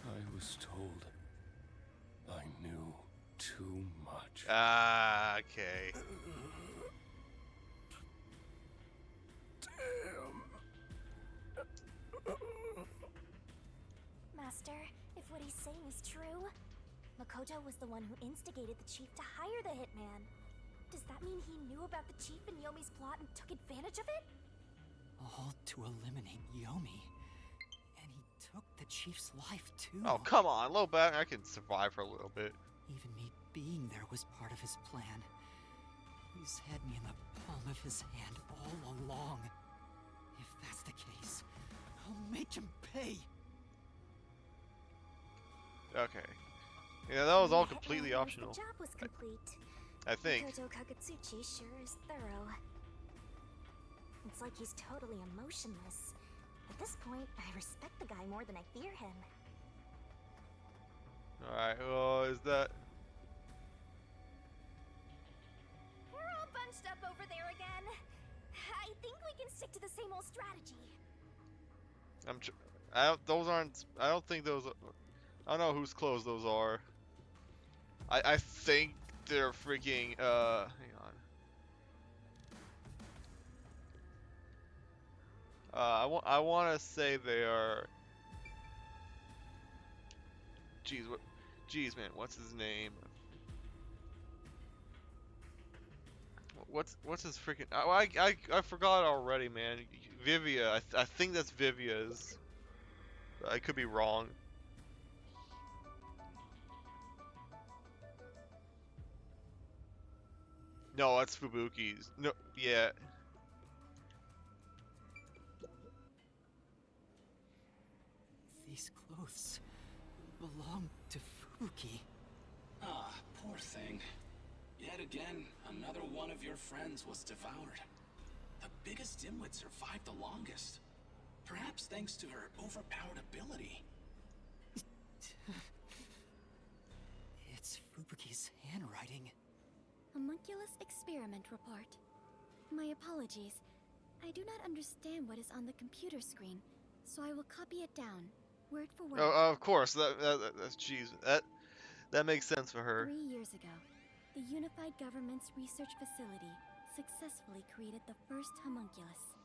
I was told I knew too much. Ah, okay. Master, if what he's saying is true, Makoto was the one who instigated the chief to hire the hitman. Does that mean he knew about the chief and Yomi's plot and took advantage of it? All to eliminate Yomi. And he took the chief's life too. Oh, come on, low back. I can survive for a little bit. Even me being there was part of his plan. He's had me in the palm of his hand all along. If that's the case, I'll make him pay. Okay. Yeah, that was all The completely hitman knows optional. The job was complete. I think. Makoto Kagatsuchi sure is thorough. It's like he's totally emotionless. At this point, I respect the guy more than I fear him. Alright, well, is that... We're all bunched up over there again. I think we can stick to the same old strategy. I don't think those... I don't know whose clothes those are. I think they're freaking, hang on. I want to say they are... Jeez, man, what's his name? What's his freaking... I forgot already, man. Vivia. I think that's Vivia's. I could be wrong. No, that's Fubuki's. No, yeah. These clothes belong to Fubuki. Ah, poor thing. Yet again, another one of your friends was devoured. The biggest dimwit survived the longest. Perhaps thanks to her overpowered ability. It's Fubuki's handwriting. Homunculus experiment report. My apologies. I do not understand what is on the computer screen, so I will copy it down, word for word. Oh, of course. That's jeez. That makes sense for her. 3 years ago, the Unified Government's research facility successfully created the first homunculus.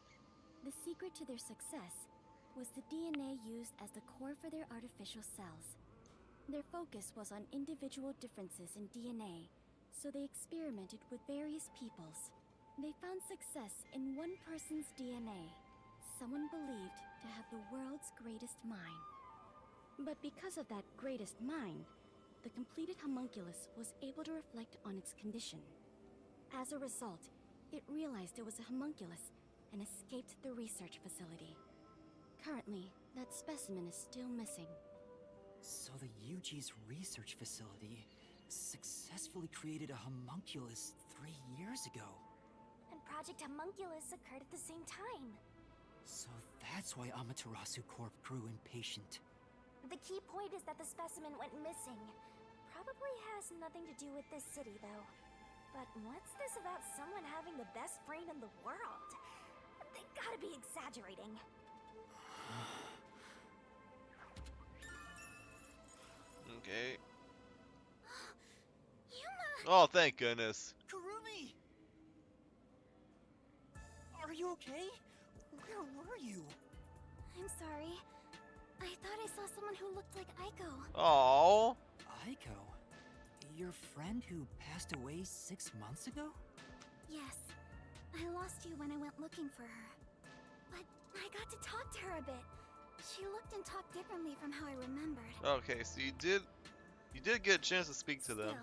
The secret to their success was the DNA used as the core for their artificial cells. Their focus was on individual differences in DNA, so they experimented with various peoples. They found success in one person's DNA, someone believed to have the world's greatest mind. But because of that greatest mind, the completed homunculus was able to reflect on its condition. As a result, it realized it was a homunculus and escaped the research facility. Currently, that specimen is still missing. So the UG's research facility successfully created a homunculus 3 years ago. And Project Homunculus occurred at the same time. So that's why Amaterasu Corp grew impatient. The key point is that the specimen went missing. Probably has nothing to do with this city, though. But what's this about someone having the best brain in the world? They gotta be exaggerating. Okay. Yuma! Oh, thank goodness. Kurumi! Are you okay? Where were you? I'm sorry. I thought I saw someone who looked like Aiko. Oh. Aiko, your friend who passed away 6 months ago? Yes. I lost you when I went looking for her. But I got to talk to her a bit. She looked and talked differently from how I remembered. Okay, so you did get a chance to speak to them.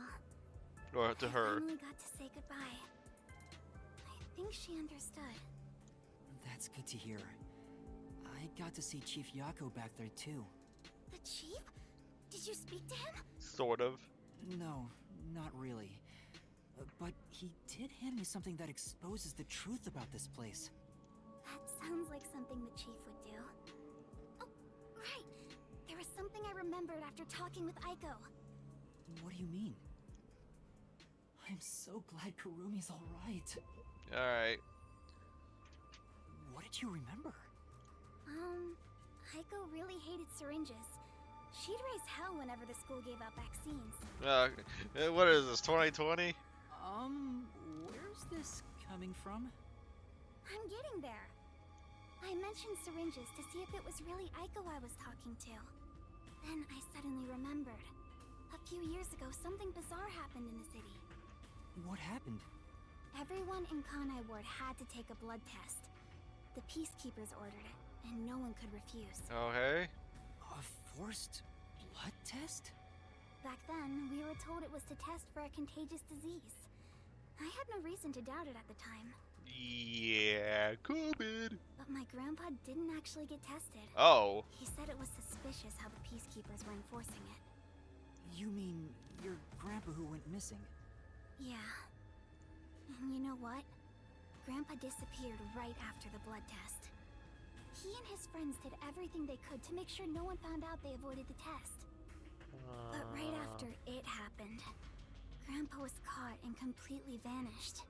Still, Or to I her. finally got to say goodbye. I think she understood. That's good to hear. I got to see Chief Yako back there too. The chief? Did you speak to him? Sort of. No, not really. But he did hand me something that exposes the truth about this place. That sounds like something the chief would do. Oh, right. There was something I remembered after talking with Aiko. What do you mean? I'm so glad Kurumi's alright. Alright. What did you remember? Aiko really hated syringes. She'd raise hell whenever the school gave out vaccines. What is this, 2020? Where's this coming from? I'm getting there. I mentioned syringes to see if it was really Aiko I was talking to. Then I suddenly remembered. A few years ago, something bizarre happened in the city. What happened? Everyone in Kanai Ward had to take a blood test. The peacekeepers ordered it, and no one could refuse. Okay. A forced blood test? Back then, we were told it was to test for a contagious disease. I had no reason to doubt it at the time. Yeah, COVID. But my grandpa didn't actually get tested. Oh. He said it was suspicious how the peacekeepers were enforcing it. You mean your grandpa who went missing? Yeah. And you know what? Grandpa disappeared right after the blood test. He and his friends did everything they could to make sure no one found out they avoided the test. But right after it happened, Grandpa was caught and completely vanished.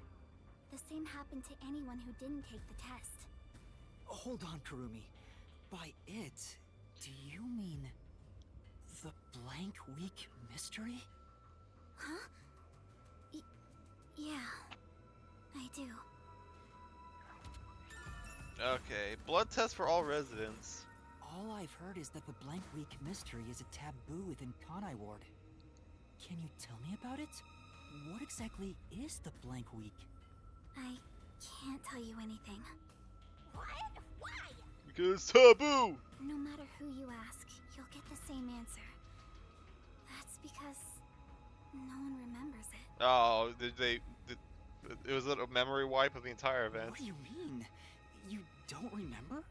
The same happened to anyone who didn't take the test. Hold on, Kurumi. By it, do you mean the blank week mystery? Huh? Yeah, I do. Okay, blood test for all residents. All I've heard is that the blank week mystery is a taboo within Kanai Ward. Can you tell me about it? What exactly is the blank week? I can't tell you anything. What? Why? Because taboo! No matter who you ask, you'll get the same answer. That's because no one remembers it. Oh, it was a memory wipe of the entire event. What do you mean? You don't remember?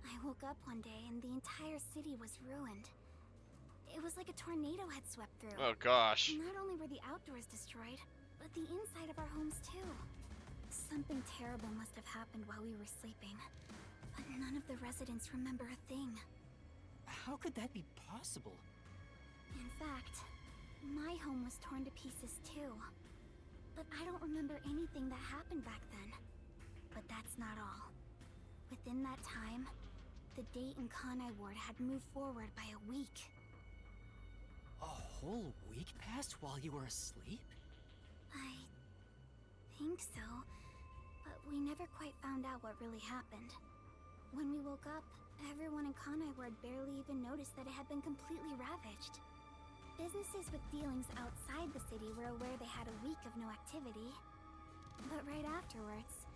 I woke up one day and the entire city was ruined. It was like a tornado had swept through. Oh gosh. Not only were the outdoors destroyed, but the inside of our homes too. Something terrible must have happened while we were sleeping. But none of the residents remember a thing. How could that be possible? In fact, my home was torn to pieces too. But I don't remember anything that happened back then. But that's not all. Within that time, the date in Kanai Ward had moved forward by a week. A whole week passed while you were asleep? I think so, but we never quite found out what really happened. When we woke up, everyone in Kanai Ward barely even noticed that it had been completely ravaged. Businesses with dealings outside the city were aware they had a week of no activity. But right afterwards,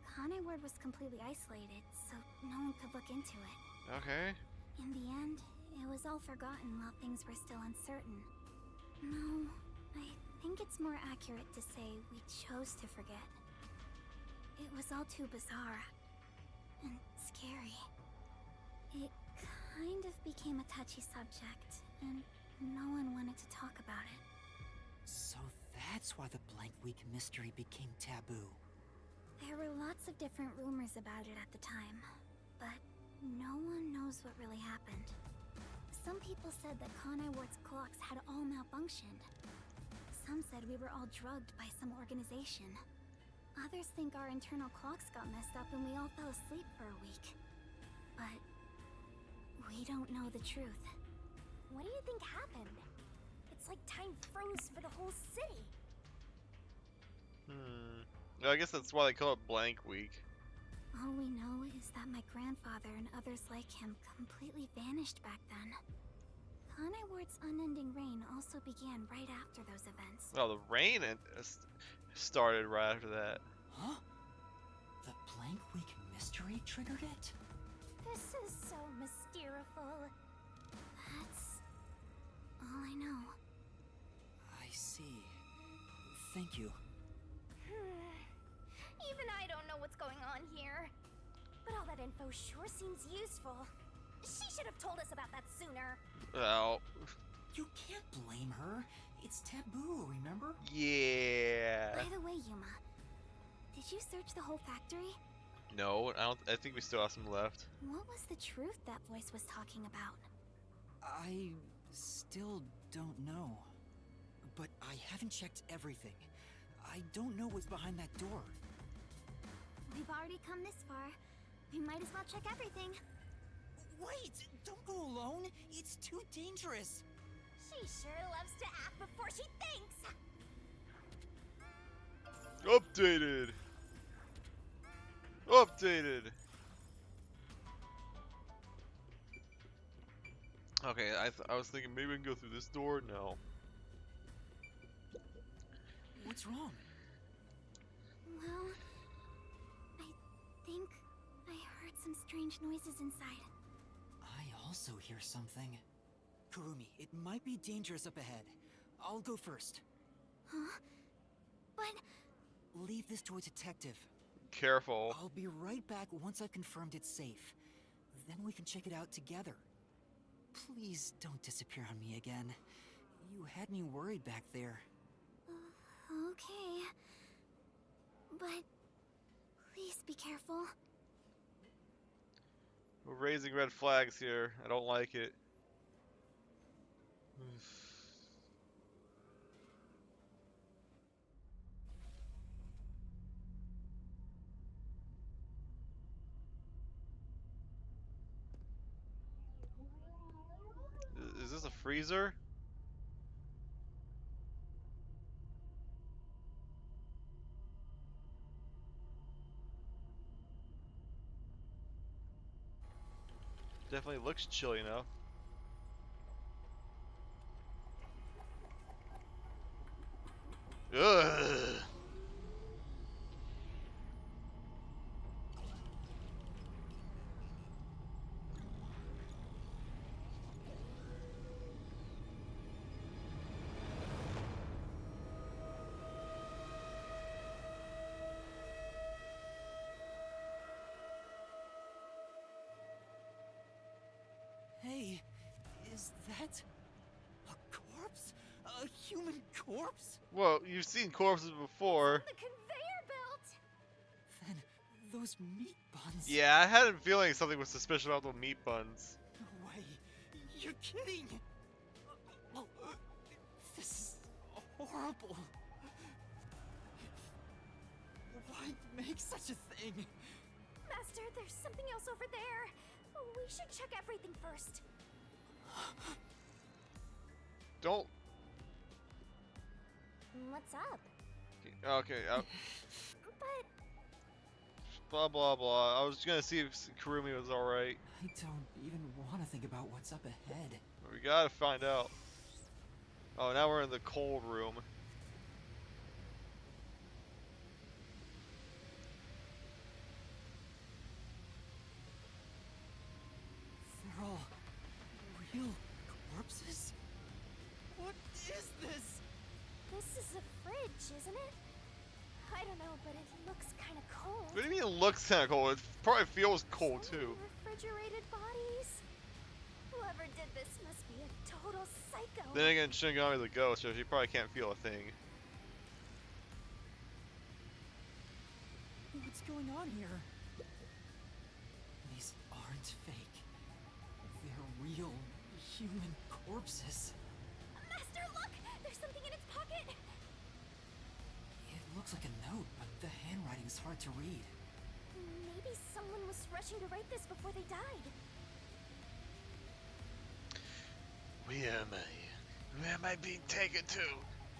Kanai Ward was completely isolated, so no one could look into it. Okay. In the end, it was all forgotten while things were still uncertain. No, I think it's more accurate to say we chose to forget. It was all too bizarre and scary. It kind of became a touchy subject, and no one wanted to talk about it. So that's why the blank week mystery became taboo. There were lots of different rumors about it at the time, but no one knows what really happened. Some people said that Kanai Ward's clocks had all malfunctioned. Some said we were all drugged by some organization. Others think our internal clocks got messed up and we all fell asleep for a week. But we don't know the truth. What do you think happened? It's like time froze for the whole city. I guess that's why they call it blank week. All we know is that my grandfather and others like him completely vanished back then. Kanai Ward's unending reign also began right after those events. Oh, the rain started right after that. Huh? The Blank Week mystery triggered it? This is so mysteriful. That's all I know. I see. Thank you. Even I don't know what's going on here. But all that info sure seems useful. She should have told us about that sooner. Oh. You can't blame her. It's taboo, remember? Yeah. By the way, Yuma, did you search the whole factory? No, I don't. I think we still have some left. What was the truth that voice was talking about? I still don't know. But I haven't checked everything. I don't know what's behind that door. We've already come this far. We might as well check everything. Wait! Don't go alone! It's too dangerous! She sure loves to act before she thinks! Updated. Updated. Okay, I was thinking maybe we can go through this door. No. What's wrong? Well, I think I heard some strange noises inside. I also hear something. Kurumi, it might be dangerous up ahead. I'll go first. Huh? But... Leave this to a detective. Careful. I'll be right back once I've confirmed it's safe. Then we can check it out together. Please don't disappear on me again. You had me worried back there. Okay. But... please be careful. We're raising red flags here. I don't like it. Is this a freezer? Definitely looks chilly enough. Ugh. Hey, is that a corpse? A human corpse? Well, you've seen corpses before. The conveyor belt! Then those meat buns. Yeah, I had a feeling something was suspicious about the meat buns. No way. You're kidding. Oh, this is horrible. Why make such a thing? Master, there's something else over there. We should check everything first. Don't. What's up? Okay. But... Blah blah blah. I was gonna see if Kurumi was alright. I don't even want to think about what's up ahead. We gotta find out. Oh, now we're in the cold room. They're all real corpses? What is this? This is a fridge, isn't it? I don't know, but it looks kind of cold. What do you mean it looks kinda cold? It probably feels cold So many too. refrigerated bodies. Whoever did this must be a total psycho. Then again, Shinigami's a ghost, so she probably can't feel a thing. What's going on here? These aren't fake. They're real human corpses. Master, look! There's something in its pocket! It looks like a note, but the handwriting's hard to read. Maybe someone was rushing to write this before they died. Where am I? Where am I being taken to?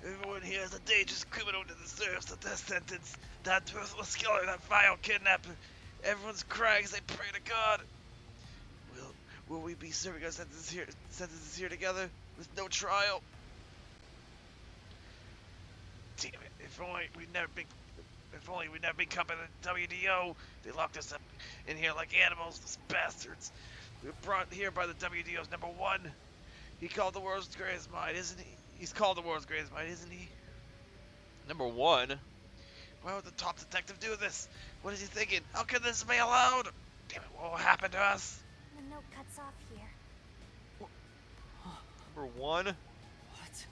Everyone here is a dangerous criminal that deserves the death sentence. That ruthless killer, that vile kidnapper. Everyone's crying as they pray to God. Will we be serving our sentences here together with no trial? Damn it! If only we'd never been caught by the WDO. They locked us up in here like animals, those bastards. We were brought here by the WDO's number one. He called the world's greatest mind, isn't he? He's called the world's greatest mind, isn't he? Number one? Why would the top detective do this? What is he thinking? How can this be allowed? Damn it, what will happen to us? The note cuts off here. Number one? What?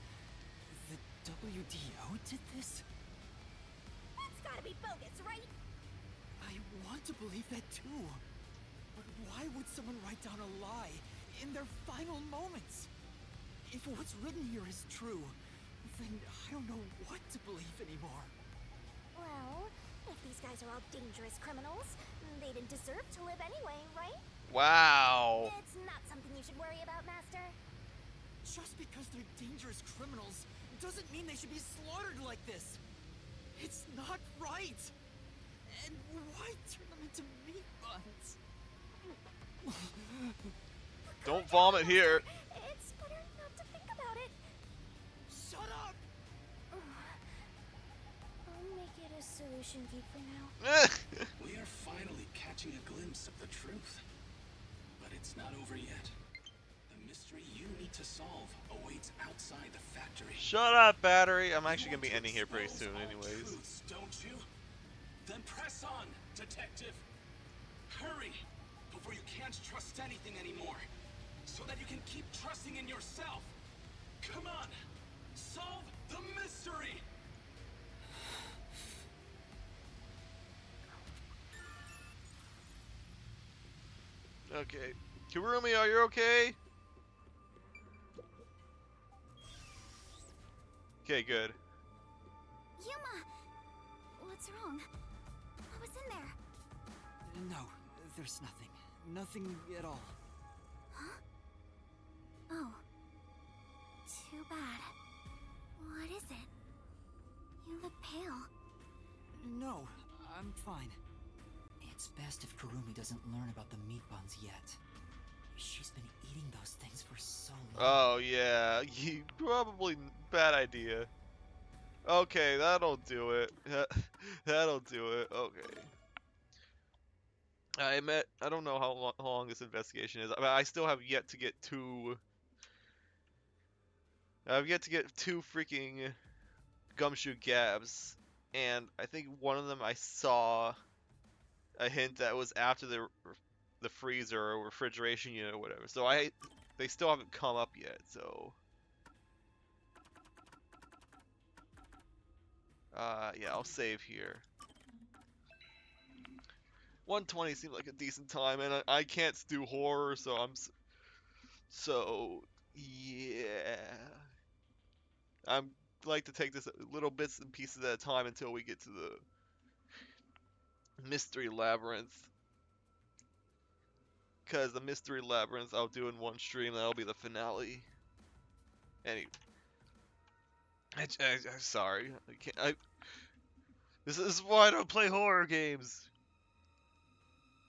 The WDO did this? That's gotta be bogus, right? I want to believe that too. But why would someone write down a lie in their final moments? If what's written here is true, then I don't know what to believe anymore. Well, if these guys are all dangerous criminals, they didn't deserve to live anyway, right? Wow. It's not something you should worry about, Master. Just because they're dangerous criminals doesn't mean they should be slaughtered like this. It's not right. And why turn them into meat buns? Don't vomit here. It's better not to think about it. Shut up! I'll make it a solution key for now. We are finally catching a glimpse of the truth. But it's not over yet. The mystery you need to solve awaits outside the factory. Shut up, battery. I'm actually gonna be ending here pretty soon anyways. Truths, don't you? Then press on, detective. Hurry, before you can't trust anything anymore. So that you can keep trusting in yourself. Come on, solve the mystery. Okay. Kurumi, are you okay? Okay, good. Yuma! What's wrong? What was in there? No, there's nothing. Nothing at all. Huh? Oh. Too bad. What is it? You look pale. No, I'm fine. It's best if Kurumi doesn't learn about the meat buns yet. She's been eating those things for so long. Oh, yeah. You probably bad idea. Okay, that'll do it. That'll do it. Okay. I don't know how long this investigation is. I still have yet to get two freaking gumshoe gabs, and I think one of them I saw a hint that was after the freezer or refrigeration unit or whatever. So they still haven't come up yet. So yeah, I'll save here. 120 seemed like a decent time, and I can't do horror, so yeah. I'm like to take this little bits and pieces at a time until we get to the mystery labyrinth. Because the mystery labyrinth I'll do in one stream, that'll be the finale. Anyway, I'm sorry. This is why I don't play horror games.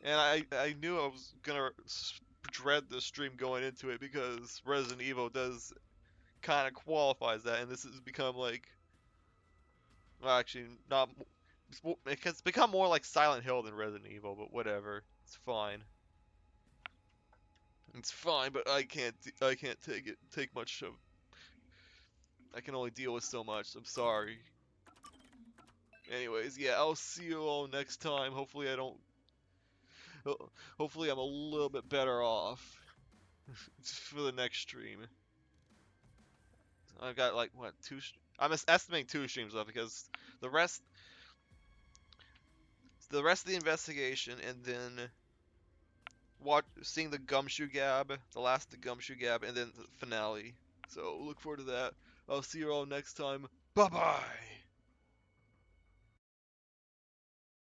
And I knew I was gonna dread the stream going into it because Resident Evil does kind of qualifies that, and this has become like, well, actually not. It's become more like Silent Hill than Resident Evil, but whatever. It's fine. It's fine, but I can't take much of. I can only deal with so much. I'm sorry. Anyways, yeah, I'll see you all next time. Hopefully I'm a little bit better off for the next stream. I've got like what I'm estimating 2 streams left because the rest of the investigation and then seeing the Gumshoe Gab, the last of the Gumshoe Gab, and then the finale. So look forward to that. I'll see you all next time. Bye bye.